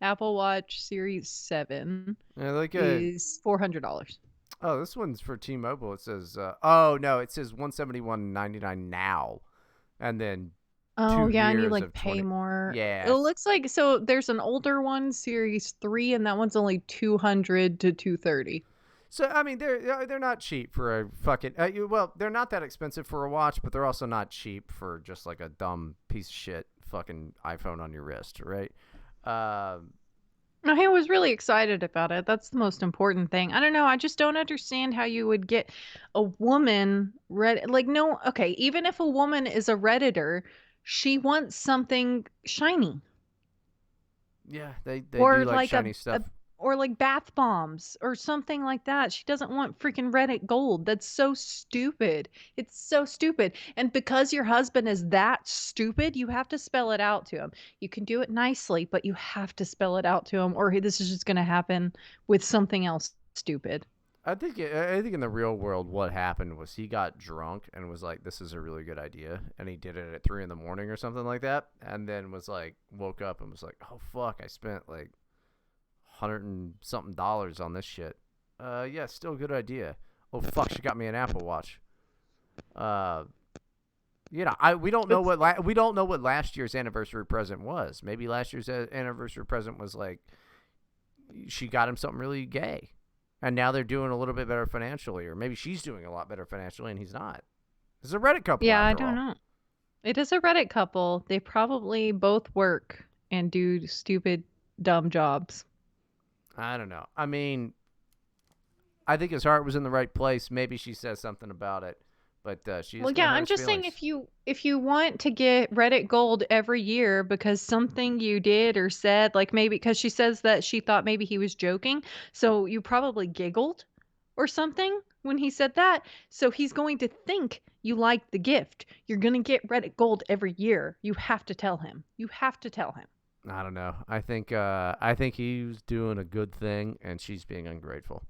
Apple Watch Series 7 Yeah, like is $400. oh, this one's for T-Mobile. It says oh no, it says $171.99 now, and then Oh, 2 yeah, and you years like of pay 20. more. It Yeah, looks like so there's an older one, Series 3, and that one's only 200 to 230. so I mean they're not cheap for a fucking well, they're not that expensive for a watch, but they're also not cheap for just like a dumb piece of shit fucking iPhone on your wrist, right? Um I was really excited about it. That's the most important thing. I don't know. I just don't understand how you would get a woman read like no, okay, even if a woman is a redditor, she wants something shiny yeah, they do or like like shiny a stuff. or like bath bombs or something like that. She doesn't want freaking Reddit gold. That's so stupid. It's so stupid. And because your husband is that stupid, you have to spell it out to him. You can do it nicely, but you have to spell it out to him, or this is just going to happen with something else stupid. I think in the real world, what happened was he got drunk and was like, "This is a really good idea," and he did it at 3 in the morning or something like that, and then was like, woke up and was like, "Oh fuck, I spent like hundred and something dollars on this shit." Yeah, still a good idea. Oh fuck, she got me an Apple Watch. Uh, we don't know It's what we don't know what last year's anniversary present was. Maybe last year's anniversary present was like she got him something really gay. And now they're doing a little bit better financially, or maybe she's doing a lot better financially and he's not. It's a Reddit couple yeah, I after don't all. know. It is a Reddit couple. They probably both work and do stupid, dumb jobs. I don't know. I mean, I think his heart was in the right place. Maybe she says something about it, but she is Well, going to yeah, hurt I'm his just saying feelings. if you want to get Reddit gold every year because something you did or said, like maybe because she says that she thought maybe he was joking, so you probably giggled or something when he said that. So he's going to think you like the gift. You're going to get Reddit gold every year. You have to tell him. You have to tell him. I don't know. I think he's doing a good thing, and she's being ungrateful.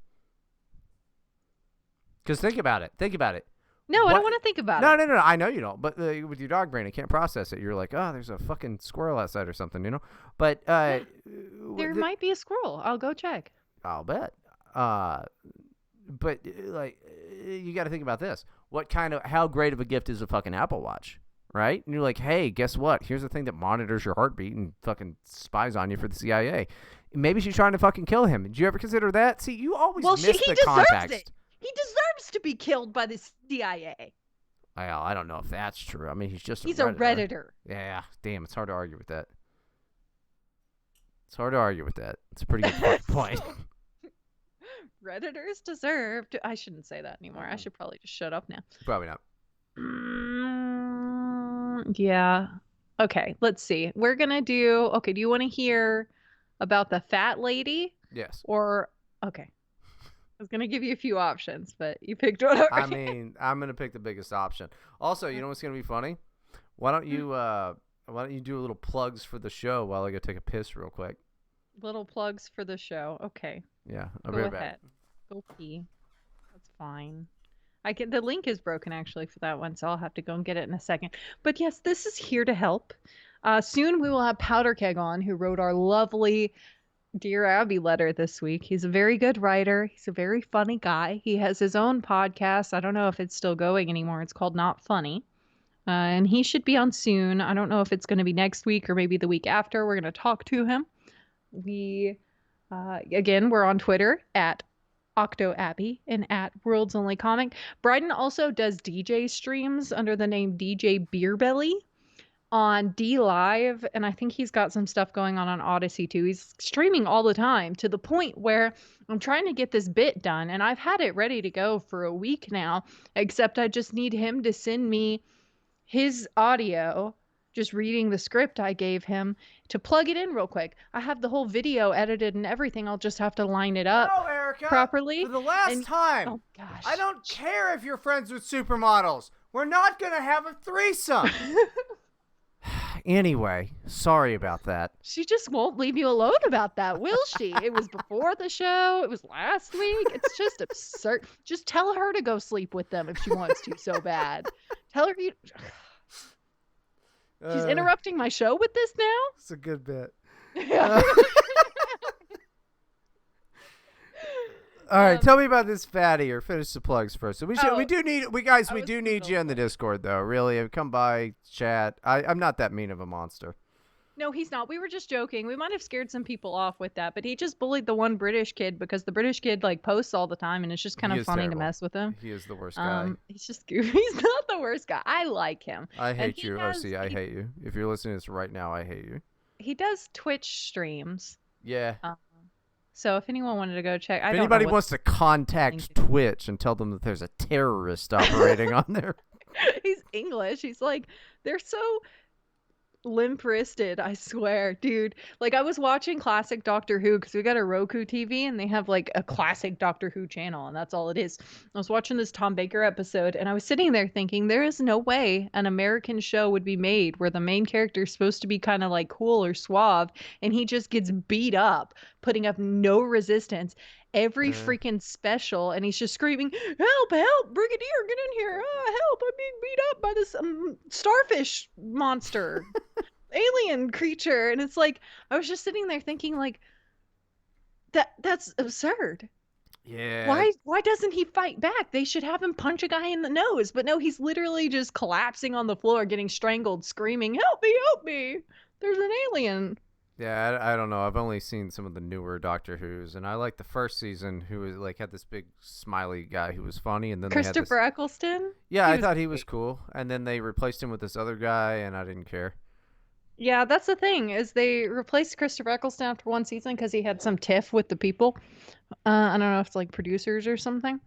Because think about it. Think about it. No, I don't What? want to think about No, it. no, no, no. I know you don't. But with your dog brain, it can't process it. You're like, oh, there's a fucking squirrel outside or something, you know. But Yeah, there might be a squirrel. I'll go check. I'll bet. But like, you got to think about this. How great of a gift is a fucking Apple Watch, right? And you're like, hey, guess what? Here's the thing that monitors your heartbeat and fucking spies on you for the CIA. Maybe she's trying to fucking kill him. Did you ever consider that? See, you always Well, miss he the deserves it. context. He deserves to be killed by the CIA. Well, I don't know if that's true. I mean, he's just a He's a Redditor. Redditor. Yeah, damn, it's hard to argue with that. It's hard to argue with that. It's a pretty good fucking point. Redditors deserve to. I shouldn't say that anymore. I should probably just shut up now. Probably not. Yeah. Okay, let's see. We're gonna do. Okay, do you want to hear about the fat lady Yes. or? Okay, I was gonna give you a few options, but you picked one already. I mean, I'm gonna pick the biggest option. Also, you know what's gonna be funny? Why don't you do a little plugs for the show while I go take a piss real quick? Little plugs for the show. Okay, Yeah, I'll go be right ahead. back. Go pee. That's fine. I can. The link is broken actually for that one, so I'll have to go and get it in a second. But yes, this is here to help. Soon we will have Powderkeg on, who wrote our lovely Dear Abby letter this week. He's a very good writer. He's a very funny guy. He has his own podcast. I don't know if it's still going anymore. It's called Not Funny. And he should be on soon. I don't know if it's going to be next week or maybe the week after. We're going to talk to him. Again, we're on Twitter at OctoAbbey and at World's Only Comic. Bryden also does DJ streams under the name DJ Beerbelly on D Live, and I think he's got some stuff going on Odyssey too. He's streaming all the time to the point where I'm trying to get this bit done, and I've had it ready to go for a week now, except I just need him to send me his audio, just reading the script I gave him, to plug it in real quick. I have the whole video edited and everything. I'll just have to line it up No, Erica. properly. For the last time. Oh gosh. I don't care if you're friends with supermodels. We're not going to have a threesome. Anyway, sorry about that. She just won't leave you alone about that, will she? It was before the show. It was last week. It's just absurd. Just tell her to go sleep with them if she wants to so bad. Tell her you... She's interrupting my show with this now? It's a good bit. All right, tell me about this fatty, or finish the plugs first. So we do need you in the Discord though. Really, come by, chat. I'm not that mean of a monster. No, he's not. We were just joking. We might have scared some people off with that, but he just bullied the one British kid because the British kid like posts all the time, and it's just kind of funny to mess with him. He is the worst guy. He's just goofy. He's not the worst guy. I like him. I hate you, OC. I hate you. If you're listening to this right now, I hate you. He does Twitch streams. Yeah. So if anyone wanted to go check, if anybody wants to contact Twitch and tell them that there's a terrorist operating on there. He's English. He's like, they're so limp-wristed, I swear, dude. Like, I was watching classic Doctor Who because we got a Roku TV and they have like a classic Doctor Who channel, and that's all it is. I was watching this Tom Baker episode and I was sitting there thinking, there is no way an American show would be made where the main character is supposed to be kind of like cool or suave and he just gets beat up, putting up no resistance every freaking special, and he's just screaming, help, Brigadier, get in here, help, I'm being beat up by this starfish monster alien creature. And it's like, I was just sitting there thinking, like, that's absurd. Yeah. Why doesn't he fight back? They should have him punch a guy in the nose, but no, he's literally just collapsing on the floor, getting strangled, screaming, help me, there's an alien. Yeah, I don't know. I've only seen some of the newer Doctor Who's, and I like the first season, who was like had this big smiley guy who was funny, and then Christopher Eccleston. Yeah, I thought he was cool, and then they replaced him with this other guy, and I didn't care. Yeah, that's the thing, is they replaced Christopher Eccleston after one season because he had some tiff with the people. I don't know if it's like producers or something.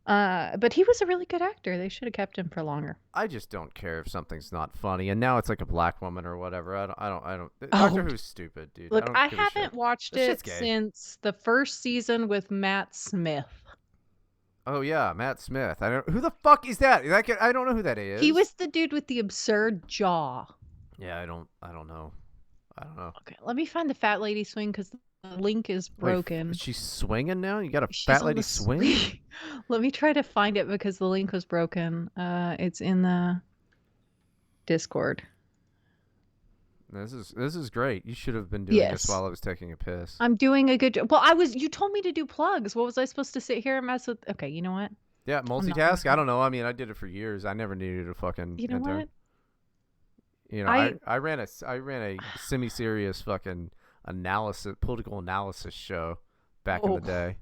But he was a really good actor. They should have kept him for longer. I just don't care if something's not funny, and now it's like a black woman or whatever. I don't. Doctor Who's stupid, dude. Look, I haven't watched it since the first season with Matt Smith. Oh yeah, Matt Smith. Who the fuck is that? I don't know who that is. He was the dude with the absurd jaw. Yeah, I don't know. Okay, let me find the fat lady swing because the link is broken. Wait, she's swinging now? You got a fat lady swing? Let me try to find it because the link was broken. It's in the Discord. This is great. You should have been doing this while I was taking a piss. I'm doing a good job. Well, you told me to do plugs. What was I supposed to sit here and mess with? Okay, you know what? Yeah, multitask. I don't know. I mean, I did it for years. I never needed a fucking. You know what? You know, I ran a semi-serious fucking political analysis show back in the day.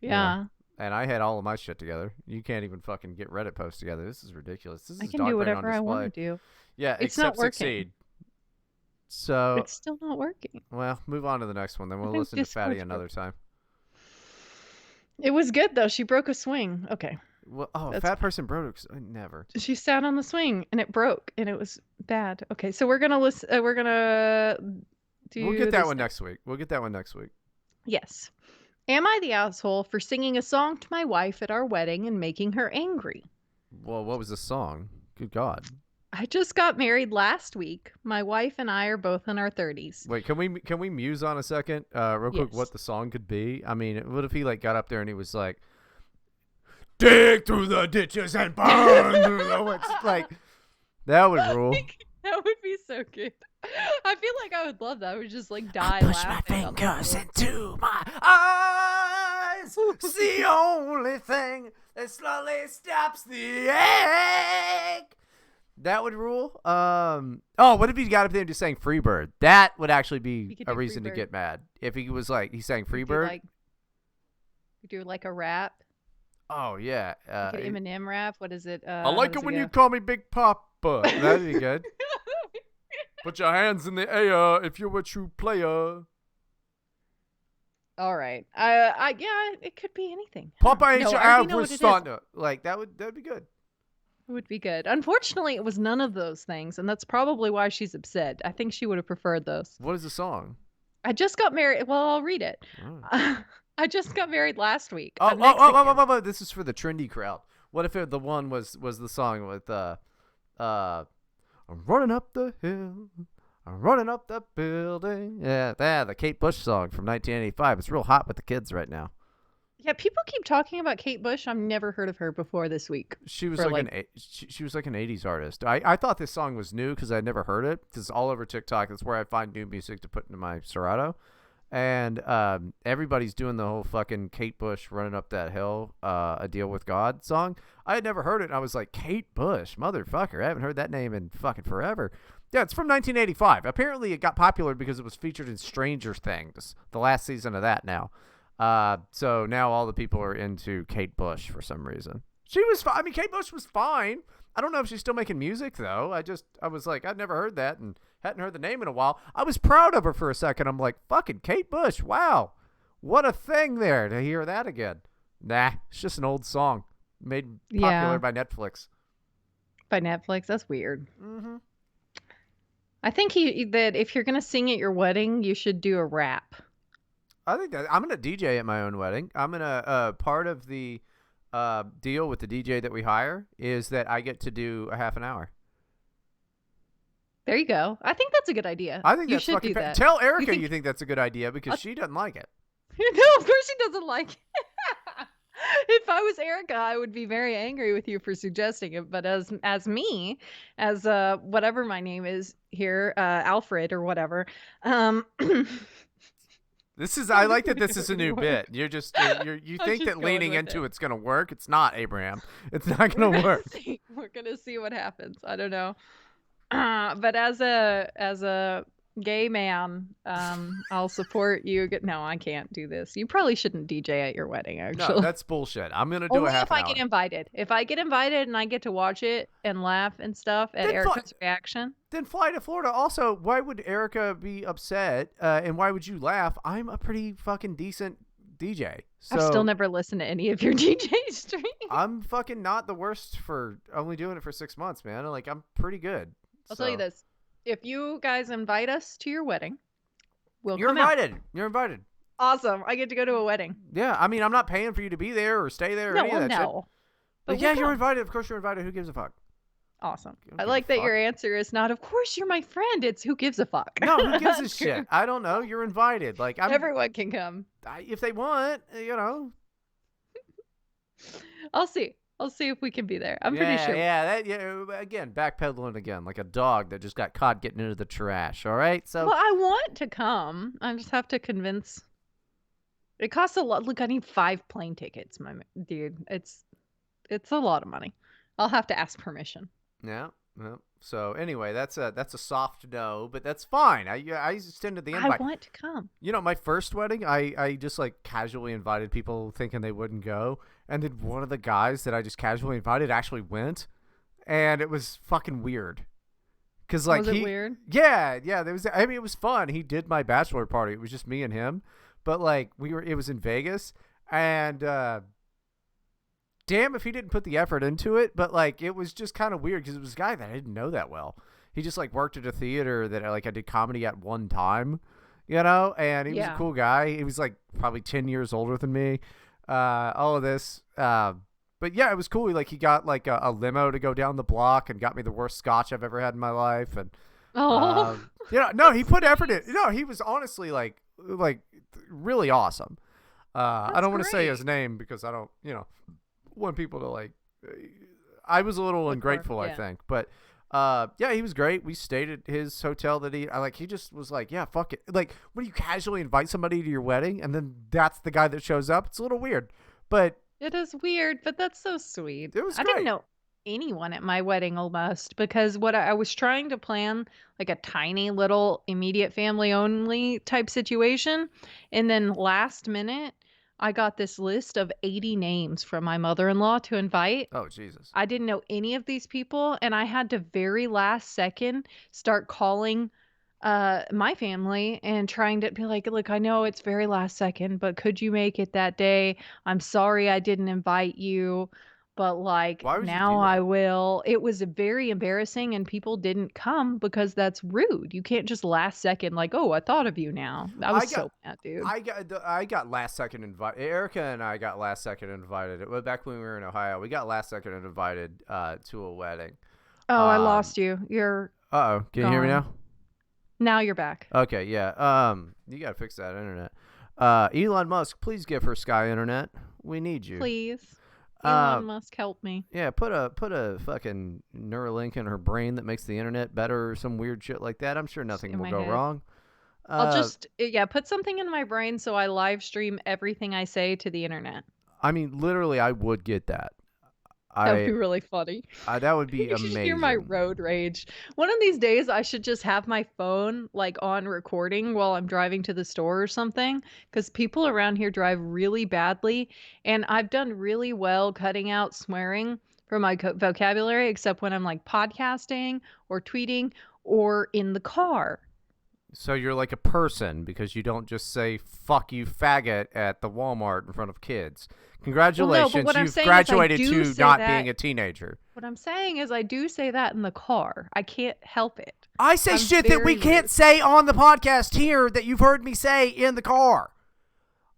Yeah. You know? And I had all of my shit together. You can't even fucking get Reddit posts together. This is ridiculous. This is I can do whatever I want to do. Yeah, it's not working. Succeed. So it's still not working. Well, move on to the next one. Then we'll listen to Fatty another time. It was good though. She broke a swing. Okay. Well, fat person broke. Never. She sat on the swing and it broke and it was bad. Okay, so we're gonna listen. We're gonna do. We'll get that one next week. Yes. Am I the asshole for singing a song to my wife at our wedding and making her angry? Well, what was the song? Good God. I just got married last week. My wife and I are both in our 30s. Wait, can we muse on a second, real quick, what the song could be? I mean, what if he like got up there and he was like, "Dig through the ditches and burn through the woods," like that would rule. That That would be so good. I feel like I would love that. I would just like die I push my laughing. on the fingers floor. into my eyes. It's the only thing that slowly stops the ache. That would rule. Oh, what if he got up there and just sang Freebird? That would actually be a reason to get mad. If he was like, he sang Freebird. You do like a rap. Oh, yeah. Like an Eminem rap. What is it? I like it when you call me Big Papa. That'd be good. Put your hands in the air if you're a true player. All right. Yeah, it could be anything. Papa ain't No, your I already know average what it is. stunner. Like, that'd be good. It would be good. Unfortunately, it was none of those things, and that's probably why she's upset. I think she would have preferred those. What is the song? I just got married. Well, I'll read it. Oh. I just got married last week. Oh, this is for the trendy crowd. What if the one was the song with I'm running up the hill, I'm running up the building. Yeah, the Kate Bush song from 1985. It's real hot with the kids right now. Yeah, people keep talking about Kate Bush. I've never heard of her before this week. She was she was like an 80s artist. I thought this song was new because I'd never heard it. Because all over TikTok, that's where I find new music to put into my Serato. And everybody's doing the whole fucking Kate Bush running up that hill, A Deal with God song. I had never heard it. And I was like, Kate Bush, motherfucker. I haven't heard that name in fucking forever. Yeah, it's from 1985. Apparently it got popular because it was featured in Stranger Things, the last season of that now. So now all the people are into Kate Bush for some reason. She was fine. I mean, Kate Bush was fine. I don't know if she's still making music though. I was like, I'd never heard that and hadn't heard the name in a while. I was proud of her for a second. I'm like, fucking Kate Bush. Wow. What a thing there to hear that again. Nah, it's just an old song made popular by Netflix. By Netflix? That's weird. Mm-hmm. I think that if you're going to sing at your wedding, you should do a rap. I think that I'm going to DJ at my own wedding. I'm going to, part of the deal with the DJ that we hire is that I get to do a half an hour. There you go. I think that's a good idea. I think you that's should fucking do that. Tell Erica you think that's a good idea because she doesn't like it. No, of course she doesn't like it. If I was Erica, I would be very angry with you for suggesting it. But as me, as whatever my name is here, Alfred or whatever. This is. I like that this is a new bit. You're just you think that leaning into it's gonna work. It's not, Abraham. It's not gonna work. We're gonna see what happens. I don't know. But as a gay man, I'll support you. No, I can't do this. You probably shouldn't DJ at your wedding, actually. No, that's bullshit. I'm going to do a half an hour. If I get invited. If I get invited and I get to watch it and laugh and stuff at Erica's reaction. Then fly to Florida. Also, why would Erica be upset? And why would you laugh? I'm a pretty fucking decent DJ. So I've still never listened to any of your DJ streams. I'm fucking not the worst for only doing it for 6 months, man. Like, I'm pretty good. I'll tell you this. If you guys invite us to your wedding, You're invited. You're invited. Awesome. I get to go to a wedding. Yeah, I mean, I'm not paying for you to be there or stay there or any of that shit. But yeah, you're invited. Of course you're invited. Who gives a fuck? Awesome. I like that your answer is not, of course you're my friend. It's who gives a fuck. No, who gives a shit? I don't know. You're invited. Like everyone can come. If they want, you know. I'll see. I'll see if we can be there. I'm pretty sure. Yeah, again, backpedaling again, like a dog that just got caught getting into the trash. All right, so. Well, I want to come. I just have to convince. It costs a lot. Look, I need 5 plane tickets, my dude. It's a lot of money. I'll have to ask permission. Yeah. Well, so anyway, that's a soft no, but that's fine. I extended the invite. I want to come. You know, my first wedding, I just like casually invited people thinking they wouldn't go. And then one of the guys that I just casually invited actually went, and it was fucking weird. Cause like was it weird? Yeah. There was. I mean, it was fun. He did my bachelor party. It was just me and him, but like it was in Vegas, and damn if he didn't put the effort into it. But like it was just kind of weird because it was a guy that I didn't know that well. He just like worked at a theater that I did comedy at one time, you know, and he was a cool guy. He was like probably 10 years older than me. All of this, but yeah, it was cool. He got like a limo to go down the block and got me the worst scotch I've ever had in my life. And no, he put effort in. No, he was honestly like really awesome. I don't want to say his name because I don't, want people to like. I was a little ungrateful, I think, but Yeah, he was great. We stayed at his hotel that he just was like, yeah, fuck it. Like, when you casually invite somebody to your wedding and then that's the guy that shows up, it's a little weird. But It is weird, but that's so sweet. it was I didn't great. know anyone at my wedding almost because what I was trying to plan like a tiny little immediate family only type situation. And then last minute, I got this list of 80 names from my mother-in-law to invite. Oh, Jesus. I didn't know any of these people, and I had to very last second start calling my family and trying to be like, "Look, I know it's very last second, but could you make it that day? I'm sorry I didn't invite you, but like Why would you now do I that? will." It was very embarrassing and people didn't come because that's rude. You can't just last second like, "Oh, I thought of you now." I was I got so mad, dude. I got last second invited. Erica and I got last second invited. Back when we were in Ohio, we got last second invited to a wedding. Oh, I Um, lost you. You're uh oh, can you hear me gone. now? Now you're back. Okay, yeah. You gotta fix that internet. Elon Musk, please give her Sky Internet. We need you. Please. Uh, Elon Musk, help me. yeah. Put a fucking Neuralink in her brain that makes the internet better or some weird shit like that. I'm sure Just nothing in will my go head. wrong. I'll Uh, just, yeah, put something in my brain so I live stream everything I say to the internet. I mean, literally, I would get that. That would be I, really funny. that would be You should hear my amazing. road rage. One of these days, I should just have my phone like on recording while I'm driving to the store or something, because people around here drive really badly, and I've done really well cutting out swearing from my vocabulary, except when I'm like podcasting or tweeting or in the car. So you're like a person because you don't just say "fuck you, faggot" at the Walmart in front of kids. Well, no, but Congratulations, what I'm you've saying is I graduated do to say not that. being a teenager. What I'm saying is I do say that in the car. I can't help it. I say I'm shit that we very can't rude. say on the podcast here that you've heard me say in the car.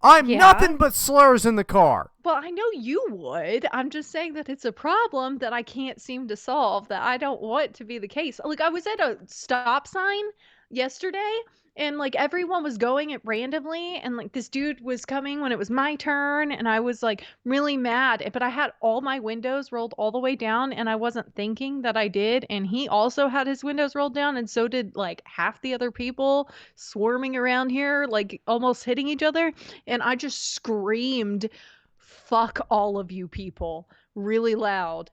I'm Yeah. nothing but slurs in the car. Well, I know you would. I'm just saying that it's a problem that I can't seem to solve that I don't want to be the case. Like I was at a stop sign yesterday and like everyone was going it randomly and like this dude was coming when it was my turn and I was like really mad, but I had all my windows rolled all the way down and I wasn't thinking that I did, and he also had his windows rolled down and so did like half the other people swarming around here like almost hitting each other, and I just screamed fuck all of you people really loud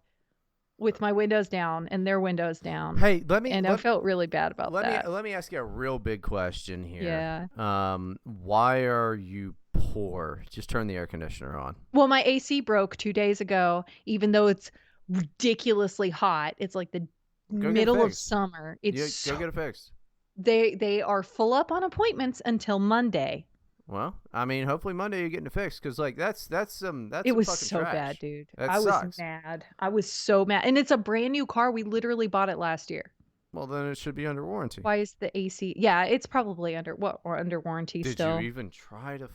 with my windows down and their windows down. Hey, And I felt really bad about that. let me ask you a real big question here. Yeah. Why are you poor? Just turn the air conditioner on. Well, my AC broke 2 days ago, even though it's ridiculously hot. It's like the Go get it middle of fixed. summer. It's You go so get it fixed. they are full up on appointments until Monday. Well, I mean, hopefully Monday you're getting it fixed because like that's some It was fucking so bad, trash. dude. That I was sucks. mad. I was so mad. And it's a brand new car. We literally bought it last year. Well, then it should be under warranty. Why is the AC? Yeah, it's probably under what or under warranty Did you still. even try to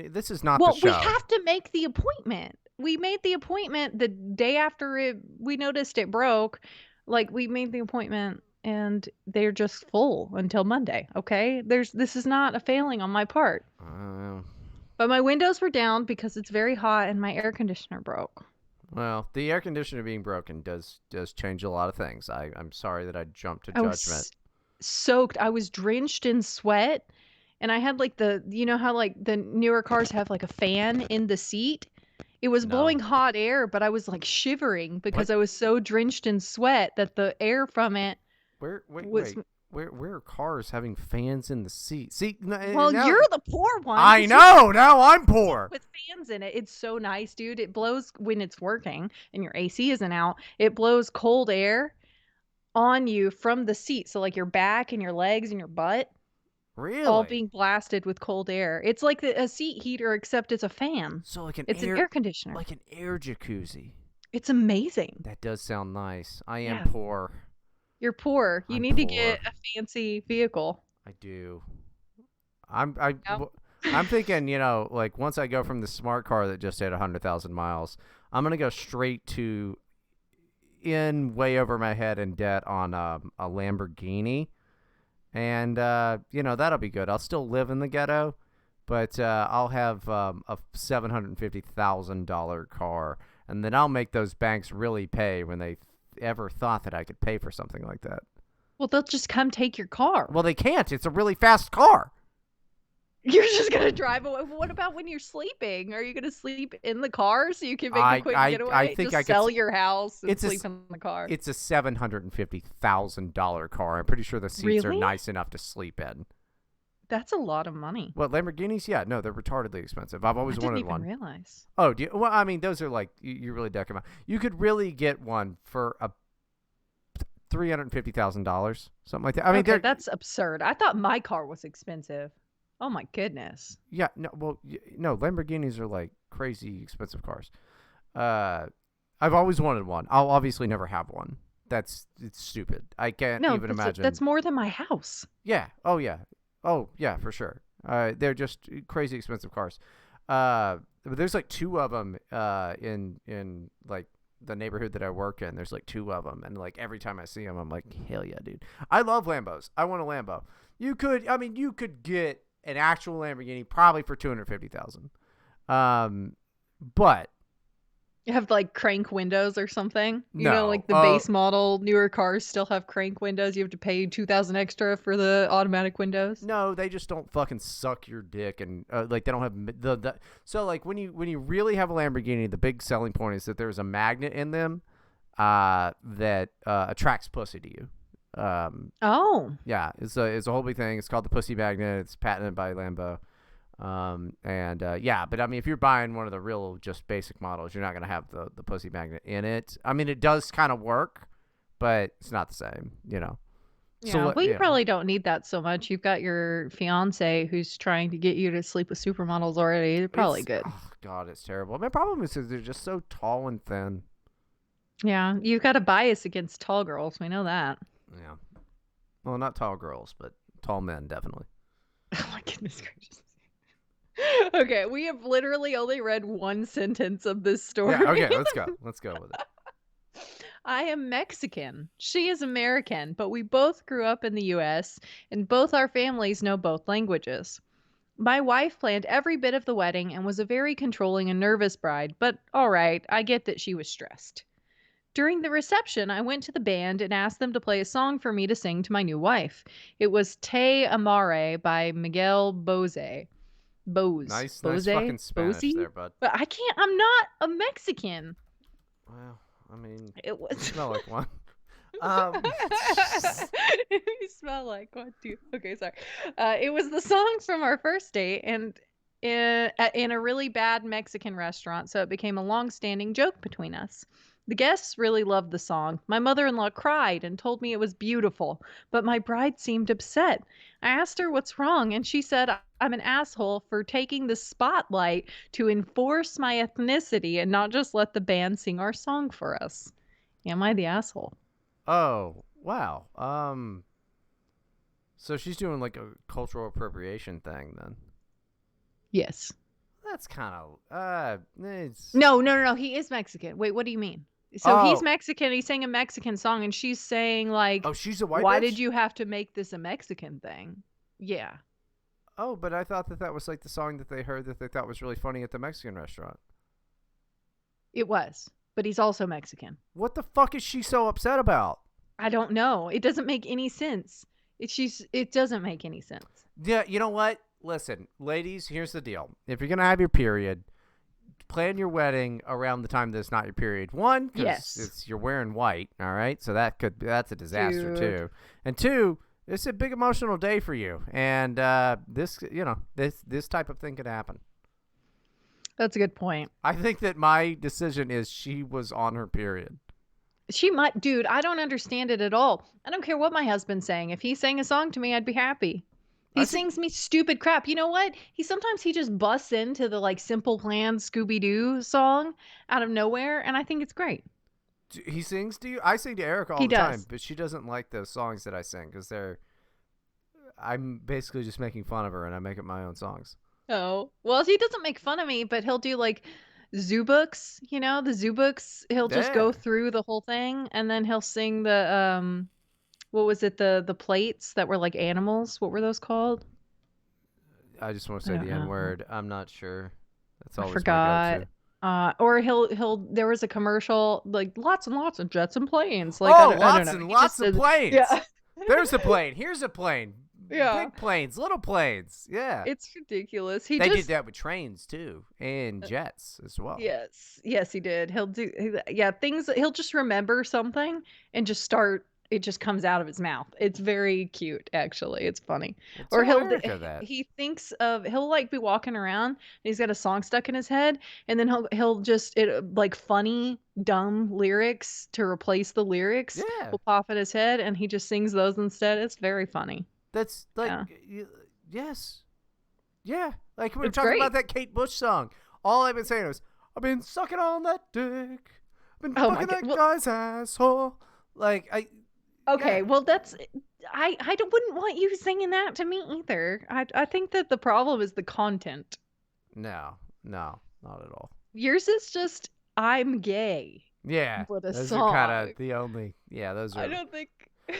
this is not the Well, we show. have to make the appointment. We made the appointment the day after we noticed it broke. Like we made the appointment and they're just full until Monday, okay? This is not a failing on my part. Uh, But my windows were down because it's very hot and my air conditioner broke. well, the air conditioner being broken does change a lot of things. I'm sorry that I jumped to I judgment. was soaked. I was drenched in sweat and I had like the you know how like the newer cars have like a fan in the seat? It was No. blowing hot air, but I was like shivering What? because I was so drenched in sweat that the air from it Where? Wait, was. wait. Where are cars having fans in the seat? See, Well, now you're the poor one I 'cause you know. Now I'm poor. with fans in it. It's so nice, dude. It blows when it's working and your AC isn't out. It blows cold air on you from the seat. So like your back and your legs and your butt all Really? being blasted with cold air. It's like a seat heater except it's a fan. So It's an air conditioner. like an air jacuzzi. It's amazing. That does sound nice. I am Yeah. poor. You're poor. You I'm need to poor. get a fancy vehicle. I do. I'm I Yep. I'm thinking, like once I go from the smart car that just hit 100,000 miles, I'm gonna go straight to in way over my head in debt on a Lamborghini, and that'll be good. I'll still live in the ghetto, but I'll have a $750,000 car, and then I'll make those banks really pay when they ever thought that I could pay for something like that. Well, they'll just come take your car. Well, they can't. It's a really fast car. You're just gonna drive away. What about when you're sleeping? Are you gonna sleep in the car so you can make a quick getaway? I think just I could sell your house and it's sleep in the car. It's a $750,000 car. I'm pretty sure the seats are nice enough to sleep in. That's a lot of money. What, Lamborghinis? Yeah, no, they're retardedly expensive. I've always wanted one. I didn't even realize. Oh, well, I mean, those are like you really deck them out. You could really get one for $350,000, something like that. I mean, okay, that's absurd. I thought my car was expensive. Oh my goodness. Yeah, no, Lamborghinis are like crazy expensive cars. I've always wanted one. I'll obviously never have one. It's stupid. I can't even imagine. That's more than my house. Yeah. Oh yeah. Oh yeah, for sure. They're just crazy expensive cars. But there's like two of them in like the neighborhood that I work in. There's like two of them, and like every time I see them, I'm like, hell yeah, dude. I love Lambos. I want a Lambo. You could get an actual Lamborghini probably for $250,000. But you have like crank windows or something. You no, know, like the base model newer cars still have crank windows. You have to pay $2,000 extra for the automatic windows. No, they just don't fucking suck your dick, and like they don't have the. So like when you really have a Lamborghini, the big selling point is that there's a magnet in them that attracts pussy to you. Oh. Yeah, it's a whole big thing. It's called the pussy magnet. It's patented by Lambo. Yeah, but I mean, if you're buying one of the real just basic models, you're not going to have the pussy magnet in it. I mean, it does kind of work, but it's not the same, you know? Yeah, so, well, you probably don't need that so much. You've got your fiance who's trying to get you to sleep with supermodels already. They're probably good. Oh, God, it's terrible. My problem is they're just so tall and thin. Yeah, you've got a bias against tall girls. We know that. Yeah. Well, not tall girls, but tall men, definitely. Oh, my goodness gracious. Okay, we have literally only read one sentence of this story. Yeah, okay, let's go. Let's go with it. I am Mexican. She is American, but we both grew up in the U.S., and both our families know both languages. My wife planned every bit of the wedding and was a very controlling and nervous bride, but all right, I get that she was stressed. During the reception, I went to the band and asked them to play a song for me to sing to my new wife. It was Te Amare by Miguel Bose. Nice fucking Spanish there, bud. But I'm not a Mexican. Well, I mean, it was. You smell like one. You smell like one too. Okay, sorry. It was the song from our first date, and in a really bad Mexican restaurant, so it became a long-standing joke between us. The guests really loved the song. My mother-in-law cried and told me it was beautiful, but my bride seemed upset. I asked her what's wrong, and she said I'm an asshole for taking the spotlight to enforce my ethnicity and not just let the band sing our song for us. Am I the asshole? Oh, wow. So she's doing like a cultural appropriation thing then. Yes. That's kind of No. He is Mexican. Wait, what do you mean? So he's Mexican. He sang a Mexican song, and she's saying like, "Oh, she's a white. Why bitch? did you have to make this a Mexican thing?" Yeah. Oh, but I thought that was like the song that they heard that they thought was really funny at the Mexican restaurant. It was, but he's also Mexican. What the fuck is she so upset about? I don't know. It doesn't make any sense. It doesn't make any sense. Yeah, you know what? Listen, ladies, here's the deal. If you're going to have your period, plan your wedding around the time that's not your period. One, because you're wearing white, all right? So that's a disaster, too. And two, it's a big emotional day for you. And this type of thing could happen. That's a good point. I think that my decision is she was on her period. She might. Dude, I don't understand it at all. I don't care what my husband's saying. If he sang a song to me, I'd be happy. He sings me stupid crap. You know what? Sometimes he just busts into the like Simple Plan Scooby-Doo song out of nowhere, and I think it's great. He sings to you? I sing to Erica all the time, but she doesn't like those songs that I sing because I'm basically just making fun of her, and I make up my own songs. Oh, well, he doesn't make fun of me, but he'll do like zoo books, the zoo books. He'll just go through the whole thing, and then he'll sing the what was it? The plates that were like animals. What were those called? I just want to say the N-word. I'm not sure. That's always I forgot. Or he'll there was a commercial like lots and lots of jets and planes. Like Oh, I don't lots know. and He just lots of says, planes. yeah. There's a plane. Here's a plane. Yeah. Big planes, little planes. Yeah. It's ridiculous. He They did just that with trains too, and jets as well. yes. Yes, he did. Yeah, things he'll just remember something and just start it just comes out of his mouth. It's very cute, actually. It's funny. Well, Or tell Erica that. he thinks of he'll like be walking around and he's got a song stuck in his head and then he'll just like funny dumb lyrics to replace the lyrics Yeah. will pop in his head and he just sings those instead. It's very funny. That's like, Yeah. yes. Yeah. Like we were It's talking great. about that Kate Bush song. All I've been saying was, I've been sucking on that dick. I've been Oh my fucking god. that Well, guy's asshole. Like, okay, yeah. well that's wouldn't want you singing that to me either. I think that the problem is the content. No, not at all. Yours is just I'm gay. Yeah. What a Those are kind song. of the only, yeah, those I are. don't think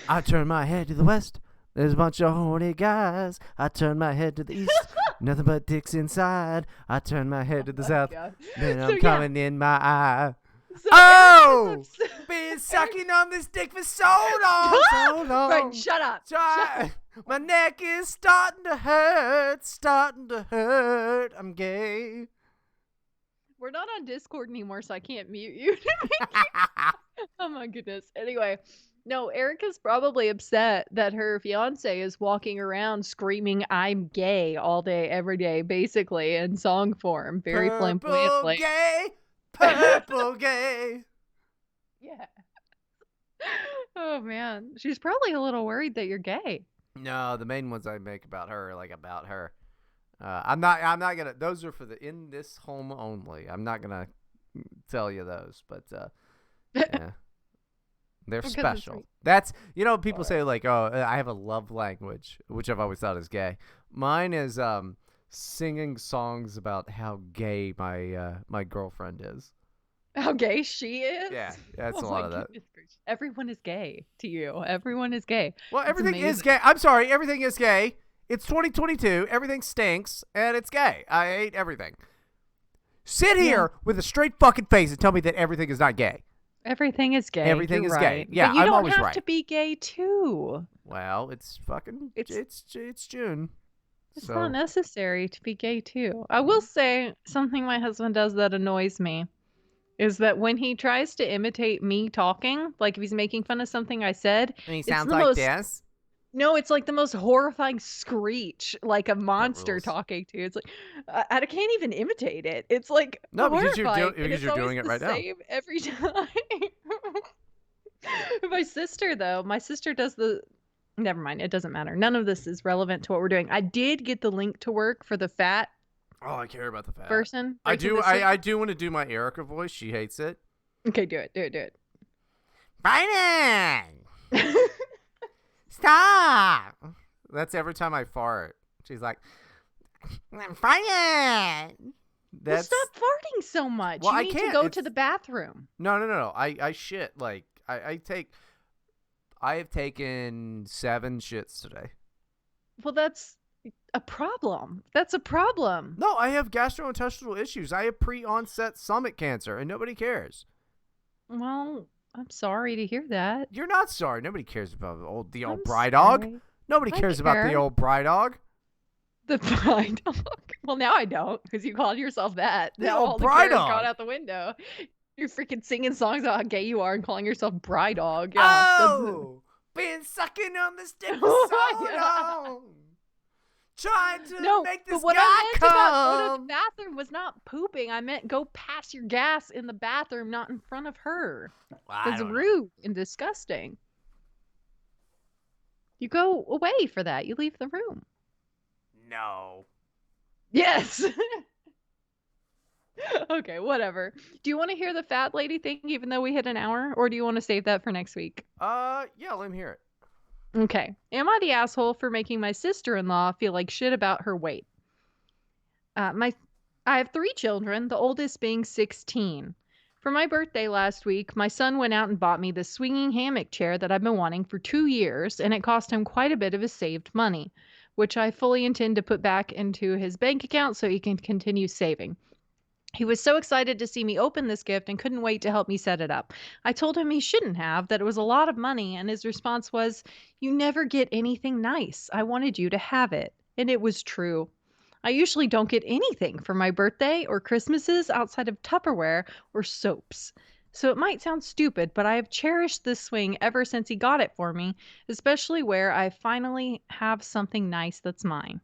I turn my head to the west. There's a bunch of horny guys. I turn my head to the east. Nothing but dicks inside. I turn my head to the my south. God. Then So, I'm yeah. coming in my eye. So Oh! Eric Been sucking on this dick for so long, so long. Right, shut up. Try. My neck is starting to hurt, I'm gay. We're not on Discord anymore, so I can't mute you. Oh my goodness. Anyway, no, Erica's probably upset that her fiance is walking around screaming "I'm gay" all day, every day, basically in song form, very Purple flamboyantly. gay, purple gay. Yeah. Oh man, she's probably a little worried that you're gay. No, the main ones I make about her are like about her. I'm not gonna. Those are for the in this home only. I'm not gonna tell you those, but yeah, they're Because it's special. like, That's people Alright. say like, oh, I have a love language, which I've always thought is gay. Mine is singing songs about how gay my girlfriend is. How gay she is? Yeah, that's Oh a my lot of that. goodness gracious. Everyone is gay to you. Everyone is gay. Well, It's everything is amazing. gay. I'm sorry, everything is gay. It's 2022. Everything stinks, and it's gay. I hate everything. Sit Yeah. here with a straight fucking face and tell me that everything is not gay. Everything is gay. Everything You're is gay. right. Yeah, but you I'm don't always have right. to be gay too. Well, it's fucking. It's June. It's So not necessary to be gay too. I will say something my husband does that annoys me is that when he tries to imitate me talking, like if he's making fun of something I said, and he it's sounds the like most this. no, it's like the most horrifying screech, like a monster rules. talking to you. It's like I can't even imitate it. It's like No, because horrifying. And because it's you're always doing it the right now. same every time. My sister, though, my sister does the. Never mind. It doesn't matter. None of this is relevant to what we're doing. I did get the link to work for the fat Oh, I care about the fat. person. I Rachel do. Visser. I do want to do my Erica voice. She hates it. Okay, do it. Do it. Do Bryden, it. stop. That's every time I fart. She's like, Bryden. Well, That's stop farting so much. Well, you I need can't. to go to It's- the bathroom. no. I shit like I have taken 7 shits today. Well, that's a problem. That's a problem. No, I have gastrointestinal issues. I have pre-onset stomach cancer, and nobody cares. Well, I'm sorry to hear that. You're not sorry. Nobody cares about the old I'm Bry dog. sorry. Nobody I cares about the care. old Bry dog. The bride dog. Well, now I don't, because you called yourself that. The Now old all the bride care's dog. gone out the window. You're freaking singing songs about how gay you are and calling yourself bride dog. Yeah. Oh, been sucking on this dick for Oh so my God. long. Trying to No, make this but what guy I meant about go to come. the bathroom was not pooping. I meant go pass your gas in the bathroom, not in front of her. I That's don't know. rude and disgusting. You go away for that. You leave the room. No. Yes. Okay, whatever. Do you want to hear the fat lady thing even though we hit an hour, or do you want to save that for next week? Yeah, let me hear it. Okay. Am I the asshole for making my sister-in-law feel like shit about her weight? I have 3 children, the oldest being 16. For my birthday last week, my son went out and bought me this swinging hammock chair that I've been wanting for 2 years, and it cost him quite a bit of his saved money, which I fully intend to put back into his bank account so he can continue saving. He was so excited to see me open this gift and couldn't wait to help me set it up. I told him he shouldn't have, that it was a lot of money, and his response was, "You never get anything nice. I wanted you to have it." And it was true. I usually don't get anything for my birthday or Christmases outside of Tupperware or soaps. So it might sound stupid, but I have cherished this swing ever since he got it for me, especially where I finally have something nice that's mine.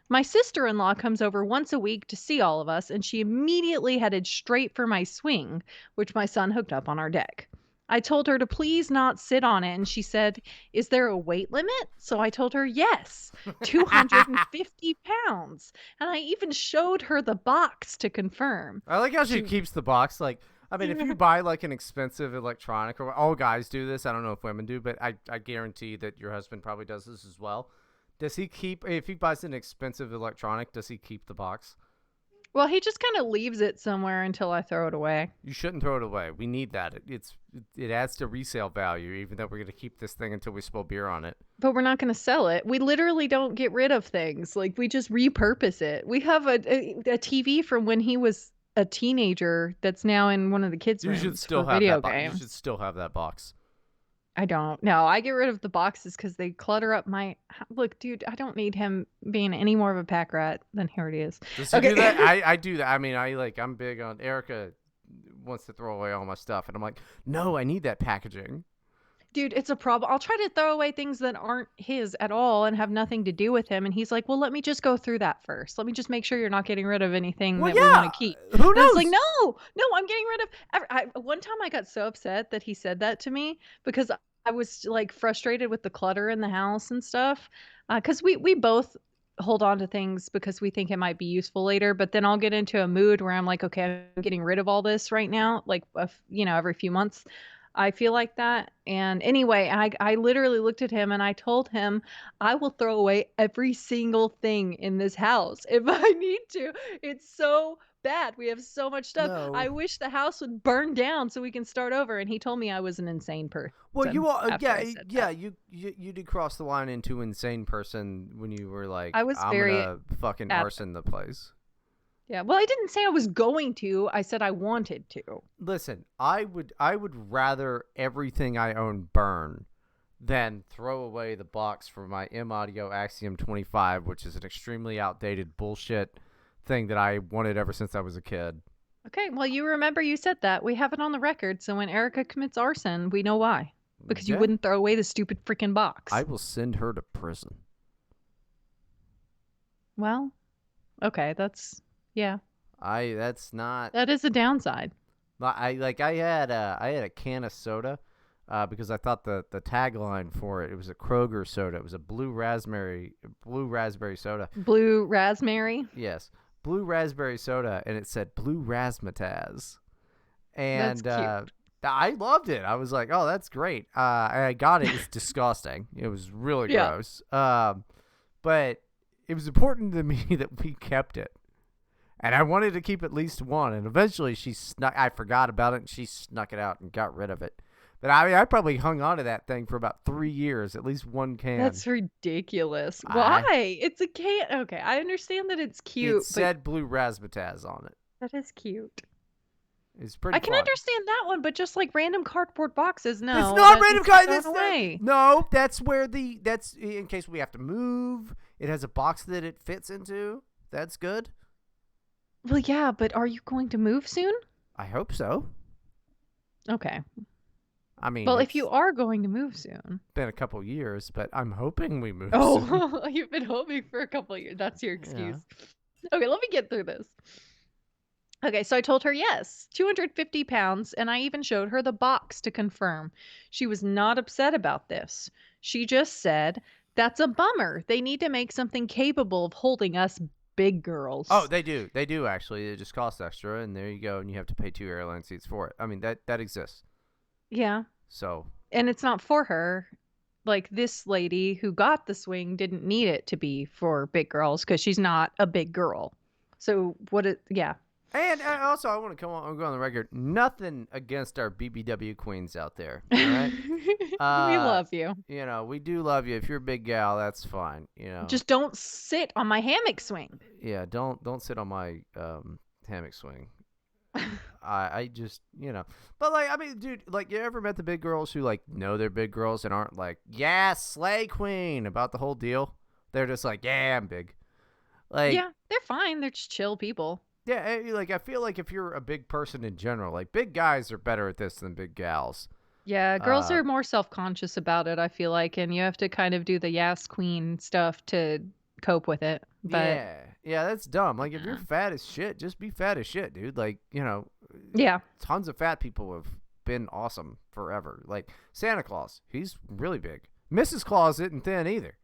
My sister in law comes over once a week to see all of us, and she immediately headed straight for my swing, which my son hooked up on our deck. I told her to please not sit on it, and she said, "Is there a weight limit?" So I told her, yes, 250 pounds. And I even showed her the box to confirm. I like how she She, keeps the box. Like, I mean, if you buy like an expensive electronic, or all guys do this. I don't know if women do, but I guarantee that your husband probably does this as well. Does he keep, if he buys an expensive electronic, does he keep the box? well, he just kind of leaves it somewhere until I throw it away. You shouldn't throw it away. We need that. It adds to resale value, even though we're going to keep this thing until we spill beer on it. But we're not gonna sell it. We literally don't get rid of things, like, we just repurpose it. We have a TV from when he was a teenager that's now in one of the kids' You should rooms still for have video that box. You should games. still have that box. I don't. No, I get rid of the boxes because they clutter up my look, dude, I don't need him being any more of a pack rat than he already is. Does he Okay. do that? I do that. I mean, I'm big on Erica wants to throw away all my stuff, and I'm like, no, I need that packaging. Dude, it's a problem. I'll try to throw away things that aren't his at all and have nothing to do with him. And he's like, "Well, let me just go through that first. Let me just make sure you're not getting rid of anything Well, that we want to yeah. keep." Who And I was like, knows? "No, no, I'm getting rid of." One time I got so upset that he said that to me because I was like frustrated with the clutter in the house and stuff. Because we both hold on to things because we think it might be useful later. But then I'll get into a mood where I'm like, okay, I'm getting rid of all this right now, like every few months. I feel like that. And anyway, I literally looked at him and I told him, I will throw away every single thing in this house if I need to. It's so bad. We have so much stuff. I No. wish the house would burn down so we can start over. And he told me I was an insane Well, person you are, after I said yeah. that. You did cross the line into insane person when you were like, I was I'm very gonna fucking at arson the place. yeah. Well, I didn't say I was going to. I said I wanted to. Listen, I would rather everything I own burn than throw away the box for my M Audio Axiom 25, which is an extremely outdated bullshit thing that I wanted ever since I was a kid. Okay, well, you remember you said that. We have it on the record, so when Erica commits arson, we know why. Because you Yeah, wouldn't throw away the stupid freaking I box. will send her to prison. Well, okay, yeah, That's not. that is a downside. I had a can of soda, because I thought the tagline for it was a Kroger soda. It was a blue raspberry soda. Blue raspberry. Yes, blue raspberry soda, and it said blue razzmatazz, That's and cute. I loved it. I was like, oh, that's great. I got it. It's disgusting. It was really Yeah. gross. But it was important to me that we kept it. And I wanted to keep at least one, and eventually I forgot about it, and she snuck it out and got rid of it. But I mean, I probably hung on to that thing for about 3 years, at least one can. That's ridiculous. I Why? It's a can. Okay, I understand that it's It cute, but said blue razzmatazz on it. that is cute. It's I pretty can fun. understand that one, but just like random cardboard boxes, It's no, not that random needs to be kind. thrown away. No, that's where that's in case we have to move. It has a box that it fits into. That's good. Well, yeah, but are you going to move soon? I hope so. Okay. I mean, Well, if it's you are going to move soon. been a couple years, but I'm hoping we move soon. Oh, you've been hoping for a couple of years. That's your Yeah. excuse. Okay, let me get through this. Okay, so I told her yes, 250 pounds, and I even showed her the box to confirm. She was not upset about this. She just said, "That's a bummer. They need to make something capable of holding us big Oh, girls." they do. They do actually. It just costs extra, and there you go, and you have to pay 2 airline seats for it. I mean, that exists. Yeah, So, and it's not for her. Like this lady who got the swing didn't need it to be for big girls because she's not a big girl. So yeah. and also I want to go on the record. Nothing against our BBW queens out there. All right. We love you. We do love you. If you're a big gal, that's fine. Just don't sit on my hammock swing. Yeah. Don't sit on my hammock swing. I just, but like, I mean, dude, like, you ever met the big girls who like know they're big girls and aren't like, yeah, slay queen about the whole deal? They're just like, yeah, I'm big. Like, Yeah, they're fine. They're just chill people. yeah, like I feel like if you're a big person in general, like big guys are better at this than big gals. Yeah, girls Uh, are more self-conscious about it, I feel like, and you have to kind of do the yes queen stuff to cope with it. But yeah, that's dumb. Like if you're yeah. fat as shit, just be fat as shit, dude. Like, Yeah. tons of fat people have been awesome forever. Like Santa Claus, he's really big. Mrs. Claus isn't thin either.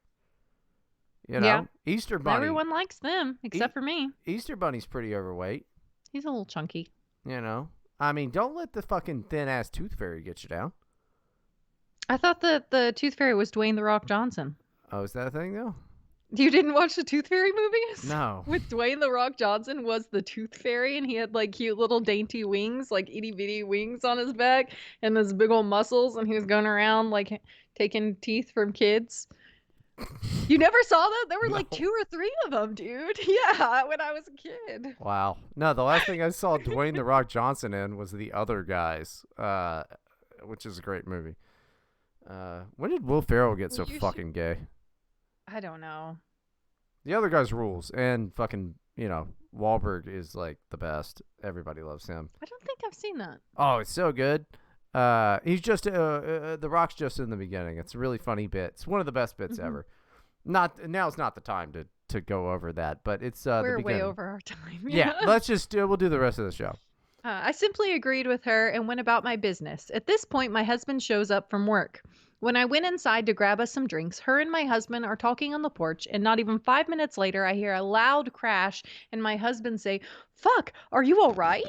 Yeah. Easter Bunny. Everyone likes them except for me. Easter Bunny's pretty overweight. He's a little chunky. I mean, don't let the fucking thin ass Tooth Fairy get you down. I thought that the Tooth Fairy was Dwayne the Rock Johnson. Oh, is that a thing though? You didn't watch the Tooth Fairy movies? No. With Dwayne the Rock Johnson was the Tooth Fairy, and he had like cute little dainty wings, like itty bitty wings on his back, and those big old muscles, and he was going around like taking teeth from kids. You never saw that? There were No. like 2 or 3 of them, dude. Yeah, when I was a kid. Wow. No, the last thing I saw Dwayne the Rock Johnson in was The Other Guys, which is a great movie. When did Will Ferrell get so fucking gay? I don't know. The Other Guys rules, and fucking, Wahlberg is like the best. Everybody loves him. I don't think I've seen that. Oh, it's so good. He's just The Rock's just in the beginning. It's a really funny bit. It's one of the best bits ever. Now's not the time to go over that, but it's We're the way beginning. over our time. Yeah, let's just we'll do the rest of the show. I simply agreed with her and went about my business. At this point, my husband shows up from work. When I went inside to grab us some drinks, her and my husband are talking on the porch, and not even 5 minutes later, I hear a loud crash, and my husband say, "Fuck, are you all right?"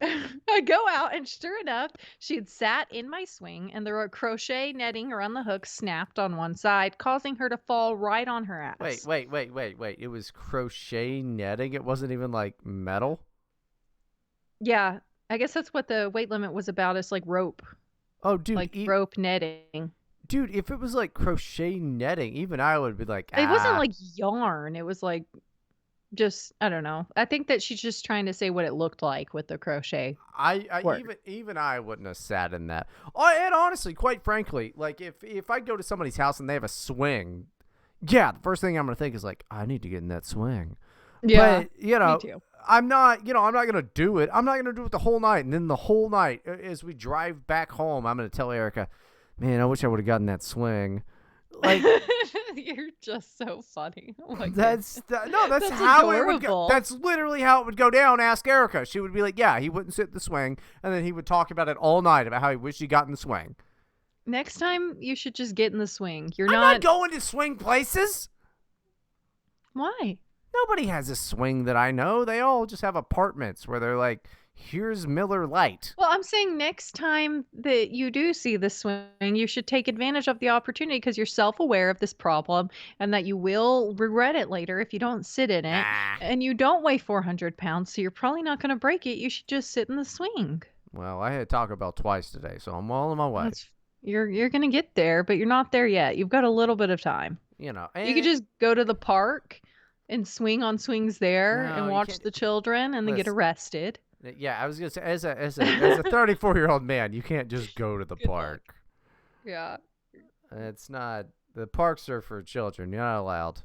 I go out, and sure enough, she had sat in my swing, and the crochet netting around the hook snapped on one side, causing her to fall right on her ass. Wait. It was crochet netting. It wasn't even like metal. Yeah, I guess that's what the weight limit was about. It's like rope. Oh, dude. Like rope netting. Dude, if it was like crochet netting, even I would be like, It wasn't like yarn. It was like just, I don't know. I think that she's just trying to say what it looked like with the crochet. even I wouldn't have sat in that. Oh, and honestly, quite frankly, like if I go to somebody's house and they have a swing, yeah, the first thing I'm gonna think is like, I need to get in that swing. Yeah, but me too. I'm not gonna do it. I'm not gonna do it the whole night. And then the whole night, as we drive back home, I'm gonna tell Erica, man, I wish I would have gotten that swing. Like, you're just so funny. Oh my that's That's how adorable. it would go. That's literally how it would go down. Ask Erica. She would be like, yeah, he wouldn't sit in the swing, and then he would talk about it all night about how he wished he got in the swing. Next time, you should just get in the swing. I'm not going to swing places. Why? Nobody has a swing that I know. They all just have apartments where they're like, here's Miller Lite. Well, I'm saying next time that you do see the swing, you should take advantage of the opportunity because you're self-aware of this problem and that you will regret it later if you don't sit in it. And you don't weigh 400 pounds, so you're probably not going to break it. You should just sit in the swing. Well, I had Taco Bell twice today, so I'm well on my way. You're going to get there, but you're not there yet. You've got a little bit of time. You could just go to the park and swing on swings there and watch the children and then get arrested. Yeah, I was gonna say, as a 34-year-old man, you can't just go to the park. Yeah, it's not. The parks are for children. You're not allowed.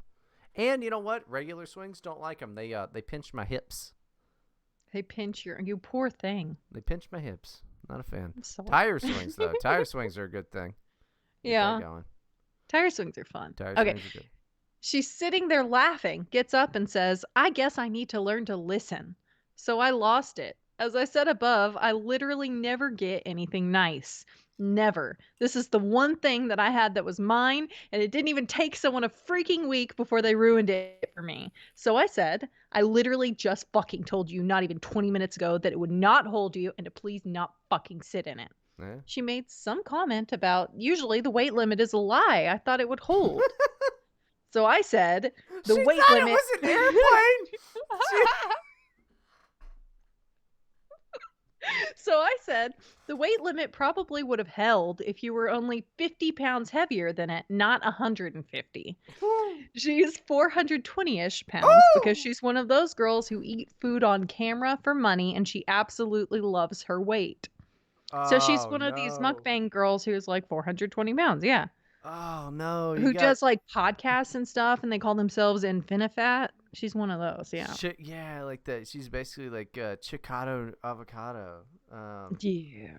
And you know what? Regular swings don't like them. They pinch my hips. They pinch you poor thing. They pinch my hips. Not a fan. Tire swings though. Tire swings are a good thing. Yeah. Tire swings are fun. Swings are good. She's sitting there laughing, gets up and says, "I guess I need to learn to listen." So I lost it. As I said above, I literally never get anything nice. Never. This is the one thing that I had that was mine, and it didn't even take someone a freaking week before they ruined it for me. So I said, I literally just fucking told you not even 20 minutes ago that it would not hold you and to please not fucking sit in it. Yeah. She made some comment about usually the weight limit is a lie. I thought it would hold. So I said, the weight limit. It was an airplane. So I said, the weight limit probably would have held if you were only 50 pounds heavier than it, not 150. Woo! She's 420-ish pounds because Woo! she's one of those girls who eat food on camera for money and she absolutely loves her weight. So she's Oh one of these no. mukbang girls who's like 420 pounds, yeah. Oh no, you Who got does like podcasts and stuff and they call themselves Infinifat. She's one of those, yeah. shit. Yeah, like that. She's basically like Chicago avocado. Yeah.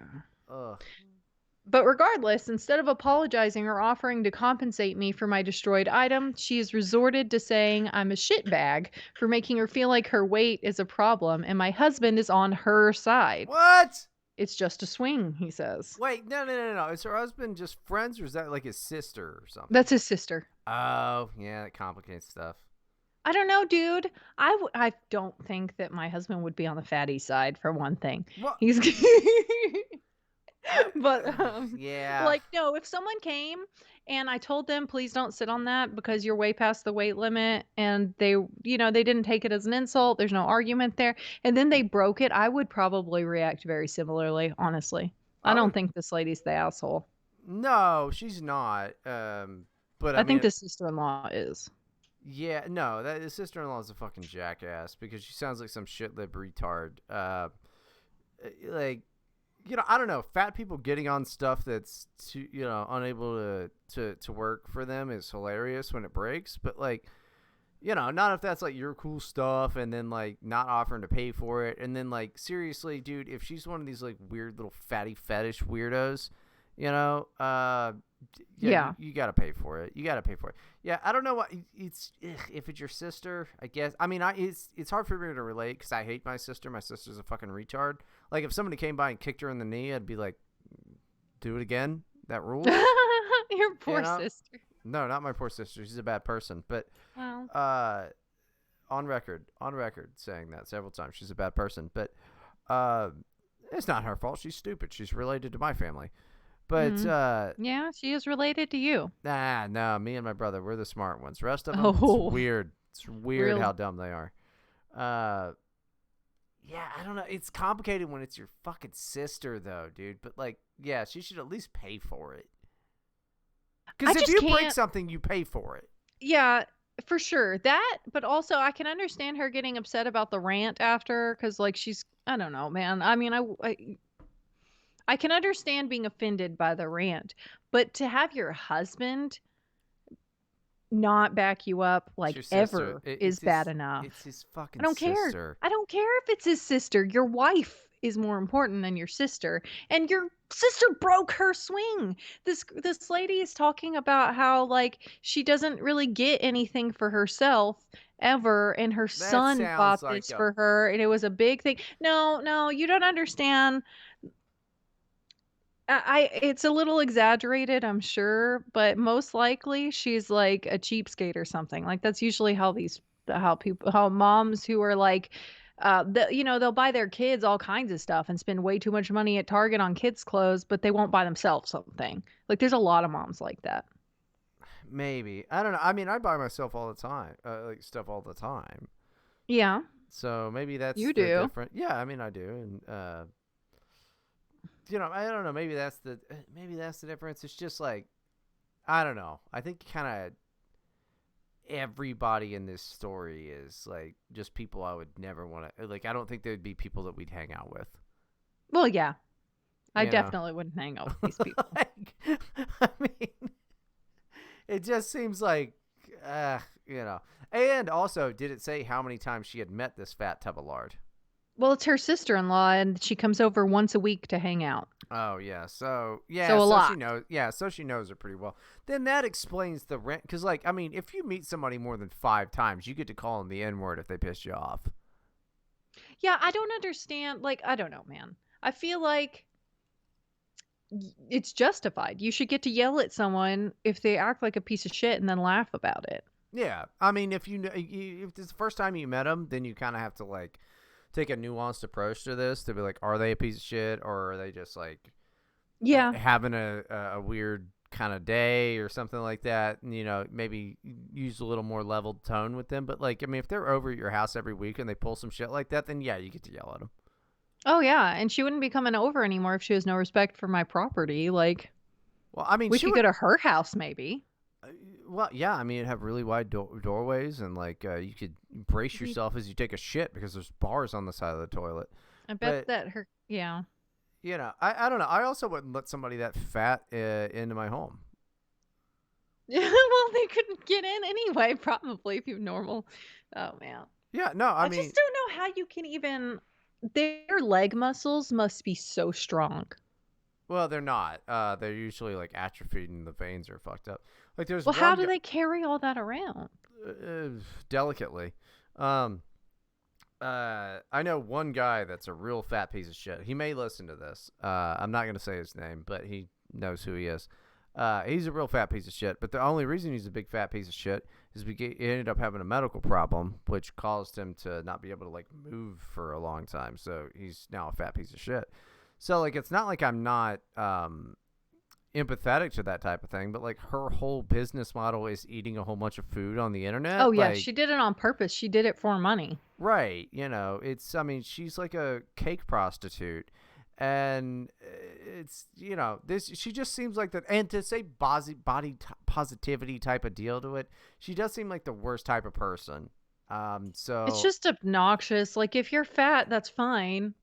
Ugh. But regardless, instead of apologizing or offering to compensate me for my destroyed item, she has resorted to saying I'm a shitbag for making her feel like her weight is a problem and my husband is on her side. What? It's just a swing, he says. Wait, no. Is her husband just friends, or is that like his sister or something? That's his sister. Oh, yeah, that complicates stuff. I don't know, dude. I don't think that my husband would be on the fatty side for one thing. What? He's I, But, yeah. like, no, if someone came and I told them, "Please don't sit on that because you're way past the weight limit," and they didn't take it as an insult, there's no argument there, and then they broke it, I would probably react very similarly, honestly. I I don't would. think this lady's the asshole. No, she's not. But I I think mean, the sister-in-law is. yeah, no, that his sister-in-law is a fucking jackass because she sounds like some shit lib retard. Like, I don't know. Fat people getting on stuff that's too, unable to work for them is hilarious when it breaks. But like, not if that's like your cool stuff and then like not offering to pay for it. And then like, seriously, dude, if she's one of these like weird little fatty fetish weirdos, yeah, Yeah. you got to pay for it. You got to pay for it. Yeah, I don't know what if it's your sister, I guess. I mean, it's hard for me to relate because I hate my sister. My sister's a fucking retard. Like if somebody came by and kicked her in the knee, I'd be like, do it again. That rules. Your You poor know? sister. No, not my poor sister. She's a bad person. But Well, on record, saying that several times. She's a bad person. But uh, it's not her fault. She's stupid. She's related to my family. But mm, yeah, she is related to you. no, me and my brother, we're the smart ones. Rest of them, it's Oh, weird. It's weird real. how dumb they are. Uh, yeah, I don't know. It's complicated when it's your fucking sister, though, dude. But like, yeah, she should at least pay for it. I Because if just you break can't. something, you pay for it. Yeah, for sure. That, but also I can understand her getting upset about the rant after because, like, I don't know, man. I mean, I can understand being offended by the rant, but to have your husband not back you up, It's like, your sister. ever is bad It's enough. his I fucking don't care. sister. I don't care if it's his sister. Your wife is more important than your sister. And your sister broke her swing. This lady is talking about how like she doesn't really get anything for herself ever and her That son sounds bought like this a for her and it was a big thing. No, no, you don't understand. It's a little exaggerated, I'm sure, but most likely she's like a cheapskate or something. Like that's usually how moms who are like they'll buy their kids all kinds of stuff and spend way too much money at Target on kids clothes, but they won't buy themselves something. Like there's a lot of moms like that. maybe. I don't know. I mean, I buy myself all the time, like stuff all the time. Yeah, So maybe that's you the do. different. Yeah, I mean, I do, and I don't know. Maybe that's the difference. It's just like I don't know. I think kind of everybody in this story is like just people I would never want to like. I don't think there'd be people that we'd hang out with. Well, yeah. I You know, definitely wouldn't hang out with these people. like, I mean, it just seems like, And also, did it say how many times she had met this fat tub of lard? Well, it's her sister-in-law and she comes over once a week to hang out. Oh yeah, So a so she lot. knows. Yeah, so she knows her pretty well. Then that explains the rent. Because, like, I mean, if you meet somebody more than 5 times, you get to call them the N word if they piss you off. Yeah, I don't understand. Like, I don't know, man. I feel like it's justified. You should get to yell at someone if they act like a piece of shit and then laugh about it. Yeah, I mean, if if it's the first time you met them, then you kind of have to like take a nuanced approach to this to be like, are they a piece of shit or are they just like Yeah. having a weird kind of day or something like that? And, maybe use a little more leveled tone with them. But like, I mean, if they're over at your house every week and they pull some shit like that, then yeah, you get to yell at them. Oh, yeah, and she wouldn't be coming over anymore if she has no respect for my property, like, Well, I mean, we she could would. go to her house maybe. uh, Well, yeah, I mean, it'd have really wide doorways, and like you could brace We yourself as you take a shit because there's bars on the side of the toilet. I bet But that her yeah. I don't know. I also wouldn't let somebody that fat into my home. Yeah, well, they couldn't get in anyway, probably, if you're normal. Oh, man. Yeah, no, I I mean, just don't know how you can even their leg muscles must be so strong. well, they're not. They're usually like atrophied and the veins are fucked up. Like there's Well, how one do guy, they carry all that around? delicately. Um, I know one guy that's a real fat piece of shit. He may listen to this. I'm not gonna say his name, but he knows who he is. He's a real fat piece of shit. But the only reason he's a big fat piece of shit is because he ended up having a medical problem, which caused him to not be able to like move for a long time. So he's now a fat piece of shit. So like, it's not like I'm not empathetic to that type of thing, but like her whole business model is eating a whole bunch of food on the Oh, internet. yeah, Like, she did it on purpose. She did it for money. right, I mean, she's like a cake prostitute, and it's, this, she just seems like that. And to say positivity type of deal to it, she does seem like the worst type of person. It's So, just obnoxious. Like, if you're fat, that's fine.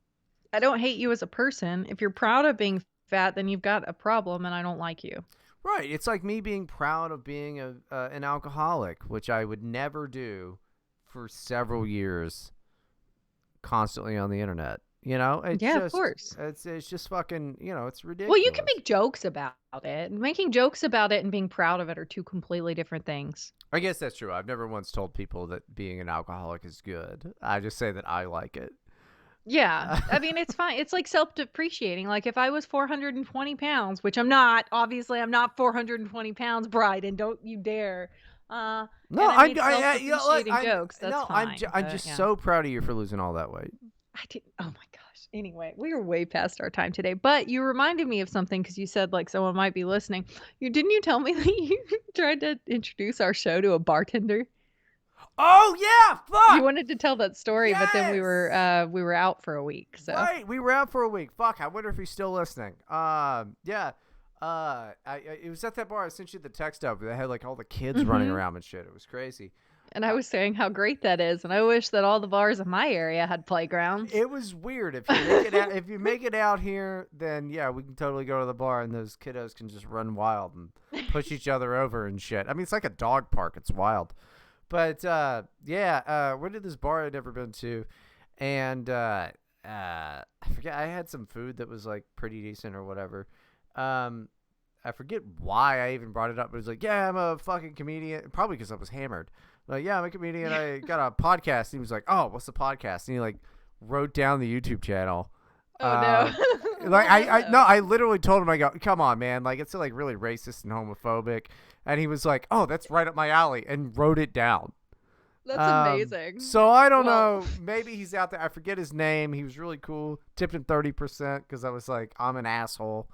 I don't hate you as a person. If you're proud of being fat, then you've got a problem and I don't like you. right, it's like me being proud of being an alcoholic, which I would never do for several years, constantly on the internet. It's Yeah, of just course. it's just fucking, it's Well, you can ridiculous. make jokes about it. Making jokes about it and being proud of it are two completely different things. I guess that's true. I've never once told people that being an alcoholic is good. I just say that I like it. Yeah. I mean, it's fine. It's like self-depreciating. Like if I was 420 pounds, which I'm not, obviously I'm not 420 pounds, Bryden, don't you dare. No, And I I'm made look, self-depreciating I'm jokes, that's no, fine. I'm But just yeah. so proud of you for losing all that weight. I didn't. Oh my gosh. Anyway, we are way past our time today, but you reminded me of something because you said like someone might be listening. You tell me that you tried to introduce our show to a bartender? Oh yeah, You fuck. wanted to tell that story, but then Yes. we were out for a week, so. Right, we were out for a week. Fuck, I wonder if he's still listening. Yeah. It was at that bar I sent you the text of. They had like all the kids running Mhm. around and shit. It was crazy. And I was saying how great that is, and I wish that all the bars in my area had playgrounds. It was weird. If you make it out, if you make it out here, then yeah, we can totally go to the bar and those kiddos can just run wild and push each other over and shit. I mean, it's like a dog park. It's wild. But yeah, went to this bar I'd never been to, and I forget. I had some food that was like pretty decent or whatever. I forget why I even brought it up. But it was like, yeah, I'm a fucking comedian. Probably because I was hammered. Like, yeah, I'm a comedian. I got a podcast. And he was like, oh, what's the podcast? And he like wrote down the YouTube channel. Oh no. Like Oh I no, no. I literally told him, I go, come on, man, like it's like really racist and homophobic, and he was like, oh, that's right up my alley, and wrote it down. That's amazing. So I don't Well, know. Maybe he's out there. I forget his name. He was really cool. Tipped him 30% because I was like, I'm an asshole.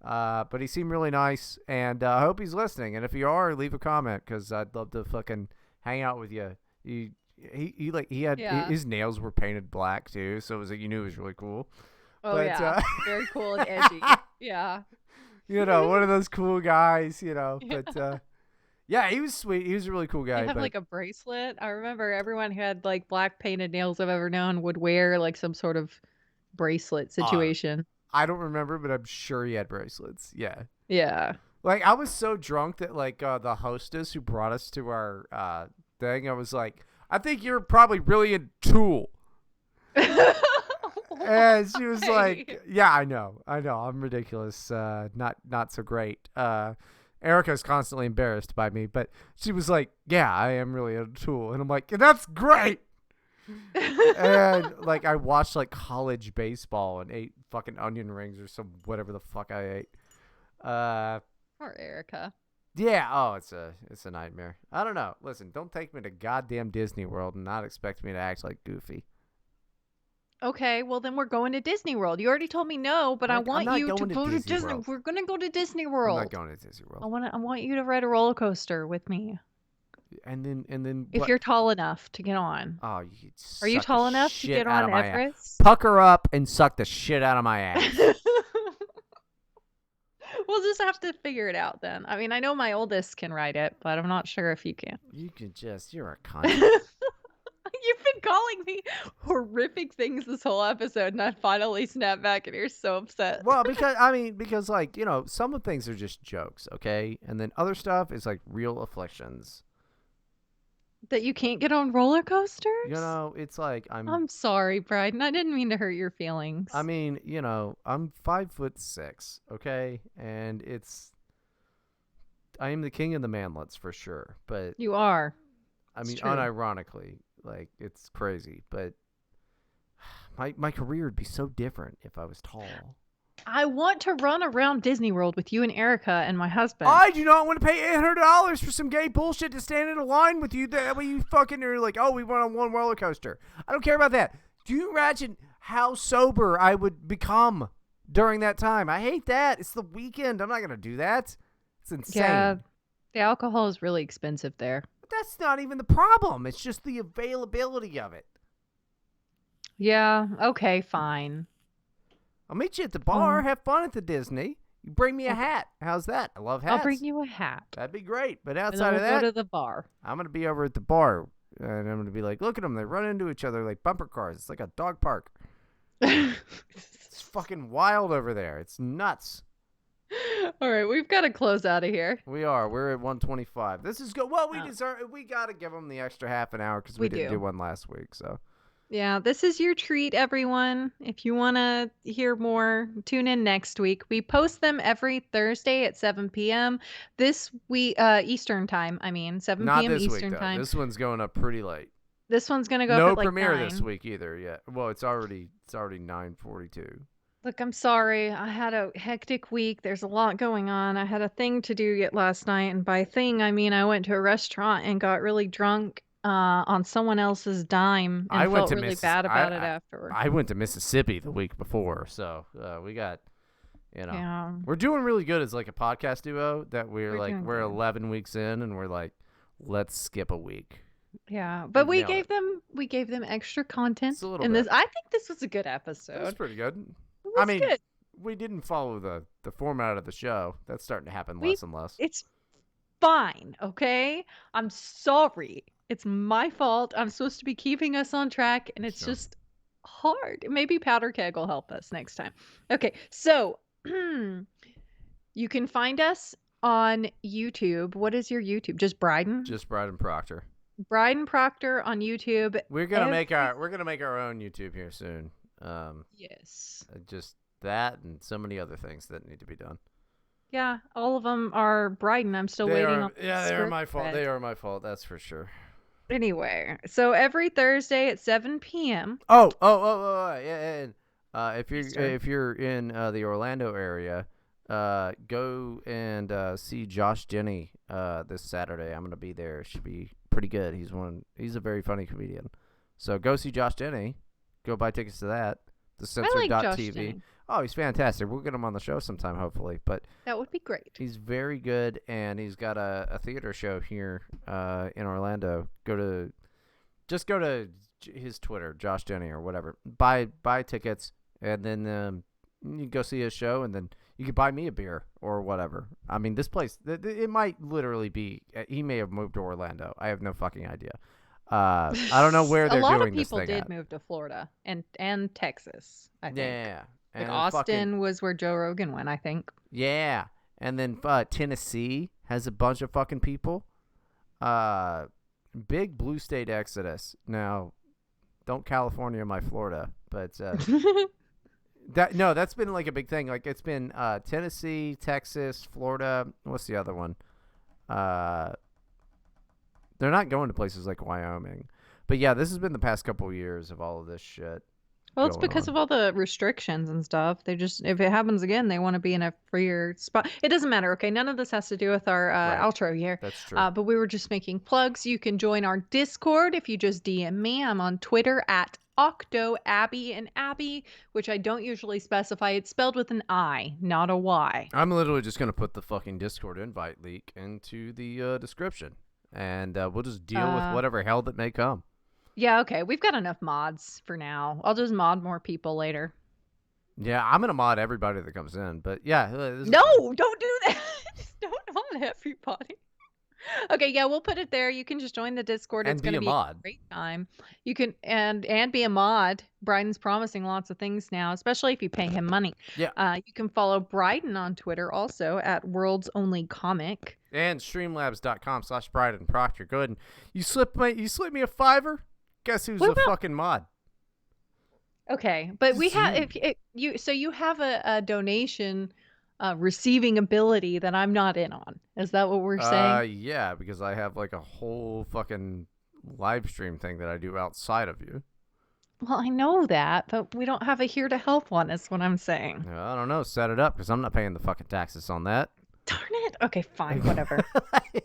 But he seemed really nice, and I hope he's listening. And if you are, leave a comment because I'd love to fucking hang out with you. He had yeah. his nails were painted black too, so it was like you knew it was really cool. Oh But yeah. Very cool and edgy. Yeah. one of those cool guys, Yeah. But yeah, he was sweet. He was a really cool Did you guy. have But like a bracelet? I remember everyone who had like black painted nails I've ever known would wear like some sort of bracelet uh, situation. I don't remember, but I'm sure he had bracelets. Yeah. Yeah. Like I was so drunk that like the hostess who brought us to our thing, I was like, I think you're probably really a tool. And she was Why? like, yeah, I know, I'm ridiculous, not so great. Erica's constantly embarrassed by me, but she was like, yeah, I am really a tool. And I'm like, that's great. And like I watched like college baseball and ate fucking onion rings or some whatever the fuck I ate. Poor Erica. Yeah, oh, it's a nightmare. I don't know. Listen, don't take me to goddamn Disney World and not expect me to act like Goofy. Okay, well then we're going to Disney World. You already told me no, but I I'm want not you to going to go to Disney Disney. World. We're gonna go to Disney I'm not World. going to Disney World. I want you to ride a roller coaster with me. and then If what? you're tall enough to get on. Oh, you Are you suck the tall enough to shit get out on of my ass. Everest? Pucker up and suck the shit out of my ass. We'll just have to figure it out then. I mean, I know my oldest can ride it, but I'm not sure if you can. You're a cunt. You've been calling me horrific things this whole episode, and I finally snap back, and you're so upset. Well, because like, some of the things are just jokes, okay? And then other stuff is like real afflictions. That you can't get on roller coasters? It's like I'm sorry, Bryden. I didn't mean to hurt your feelings. I'm 5'6", okay? And I am the king of the manlets for sure. But You are. I It's mean, true. unironically, like, it's crazy. But my career would be so different if I was tall. I want to run around Disney World with you and Erica and my husband. I do not want to pay $800 for some gay bullshit to stand in a line with you. That way you fucking are like, oh, we went on one roller coaster. I don't care about that. Do you imagine how sober I would become during that time? I hate that. It's the weekend. I'm not going to do that. It's insane. Yeah, the alcohol is really expensive there. But that's not even the problem. It's just the availability of it. Yeah, okay, fine. I'll meet you at the bar. Oh. Have fun at the Disney. You bring me a hat. How's that? I love hats. I'll bring you a hat. That'd be great. But And outside then of we'll that, go to the bar. I'm going to be over at the bar. And I'm going to be like, look at them. They run into each other like bumper cars. It's like a dog park. It's fucking wild over there. It's nuts. All right, we've got to close out of here. We're at 125. This is good. Well, we Oh. deserve. We got to give them the extra half an hour because we didn't do one last week. So Yeah, this is your treat, everyone. If you want to hear more, tune in next week. We post them every Thursday at 7 p.m. This week, Eastern time. 7 not p.m. this Eastern week though. time. This one's going up pretty late. This one's gonna go No up at like premiere 9. this week either. Yeah. Well, it's already 9:42. Look, I'm sorry. I had a hectic week. There's a lot going on. I had a thing to do yet last night, and by thing I mean I went to a restaurant and got really drunk on someone else's dime and felt really bad about it afterward. I went to Mississippi the week before, so we got, Yeah. we're doing really good as like a podcast duo. That we're doing we're good. 11 weeks in, and we're like, let's skip a week. Yeah, but we nailed gave them extra content. Just a little And bit. I think this was a good That was episode. pretty good. It was good. We didn't follow the format of the show. That's starting to happen We- less and less. It's fine, okay? I'm sorry. It's my fault. I'm supposed to be keeping us on track, and it's Sure. just hard. Maybe Powderkeg will help us next time. Okay, so you can find us on YouTube. What is your YouTube? Just Bryden? Just Bryden Proctor. Bryden Proctor on YouTube. We're gonna make our own YouTube here soon. Yes. Just that and so many other things that need to be done. Yeah, all of them are Bryden. I'm still waiting on the they are script my fault. read. They are my fault. That's for sure. Anyway, so every Thursday at 7 p.m. Oh, yeah. And Eastern. if you're in the Orlando area, go and see Josh Jenny this Saturday. I'm gonna be there. It should be pretty good. He's a very funny comedian. So go see Josh Jenny. Go buy tickets to that. The I like Josh Censored.tv. Jenny. Oh, he's fantastic. We'll get him on the show sometime, hopefully. But That would be great. he's very good, and he's got a theater show here in Orlando. Go to his Twitter, Josh Jenny or whatever. Buy tickets, and then you can go see his show, and then you can buy me a beer or whatever. I mean, this place, it might literally be. He may have moved to Orlando. I have no fucking idea. I don't know where they're A lot doing of this people thing did at. move to Florida and Texas, I think. Yeah, Like and Austin was where Joe Rogan went, I think. Yeah, and then Tennessee has a bunch of fucking people. Big blue state exodus. Now, don't California my Florida, but that's been like a big thing. Like it's been Tennessee, Texas, Florida. What's the other one? They're not going to places like Wyoming, but yeah, this has been the past couple years of all of this shit. Well, it's going because on. of all the restrictions and stuff. They just, if it happens again, they want to be in a freer spot. It doesn't matter, okay? None of this has to do with our Right. outro here. That's true. But we were just making plugs. You can join our Discord if you just DM me. I'm on Twitter at OctoAbby and Abby, which I don't usually specify. It's spelled with an I, not a Y. I'm literally just gonna put the fucking Discord invite link into the description. and we'll just deal with whatever hell that may come. Yeah, okay. We've got enough mods for now. I'll just mod more people later. Yeah, I'm gonna mod everybody that comes in, but yeah, No, don't do that. Just don't mod everybody. Okay, yeah, we'll put it there. You can just join the Discord. and It's going be to a be a mod. great time. You can and be a mod. Bryden's promising lots of things now, especially if you pay him money. Yeah, You can follow Bryden on Twitter also at World's Only Comic. and streamlabs.com/Bryden Proctor. Go ahead and you slip me a $5. Guess who's What a about fucking mod? Okay, but we It's have you. if you have a donation receiving ability that I'm not in on. Is that what we're saying? Yeah, because I have like a whole fucking live stream thing that I do outside of you. Well, I know that, but we don't have a here to help one, is what I'm saying. I don't know. Set it up because I'm not paying the fucking taxes on that. Darn it. Okay, fine, whatever.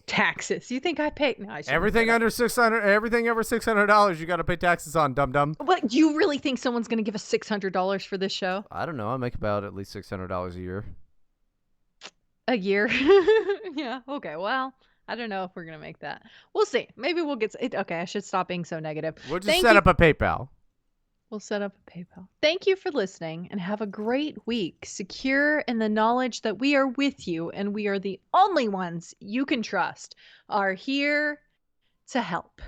Taxes. You think I pay? No, I shouldn't. Everything under everything over $600, you got to pay taxes on, dum dum. What? You really think someone's going to give us $600 for this show? I don't know. I make about at least $600 a year. A year? Yeah. Okay. Well, I don't know if we're going to make that. We'll see. Maybe we'll get. Okay, I should stop being so negative. We'll just set up a PayPal. We'll set up a PayPal. Thank you for listening and have a great week. Secure in the knowledge that we are with you and we are the only ones you can trust are here to help.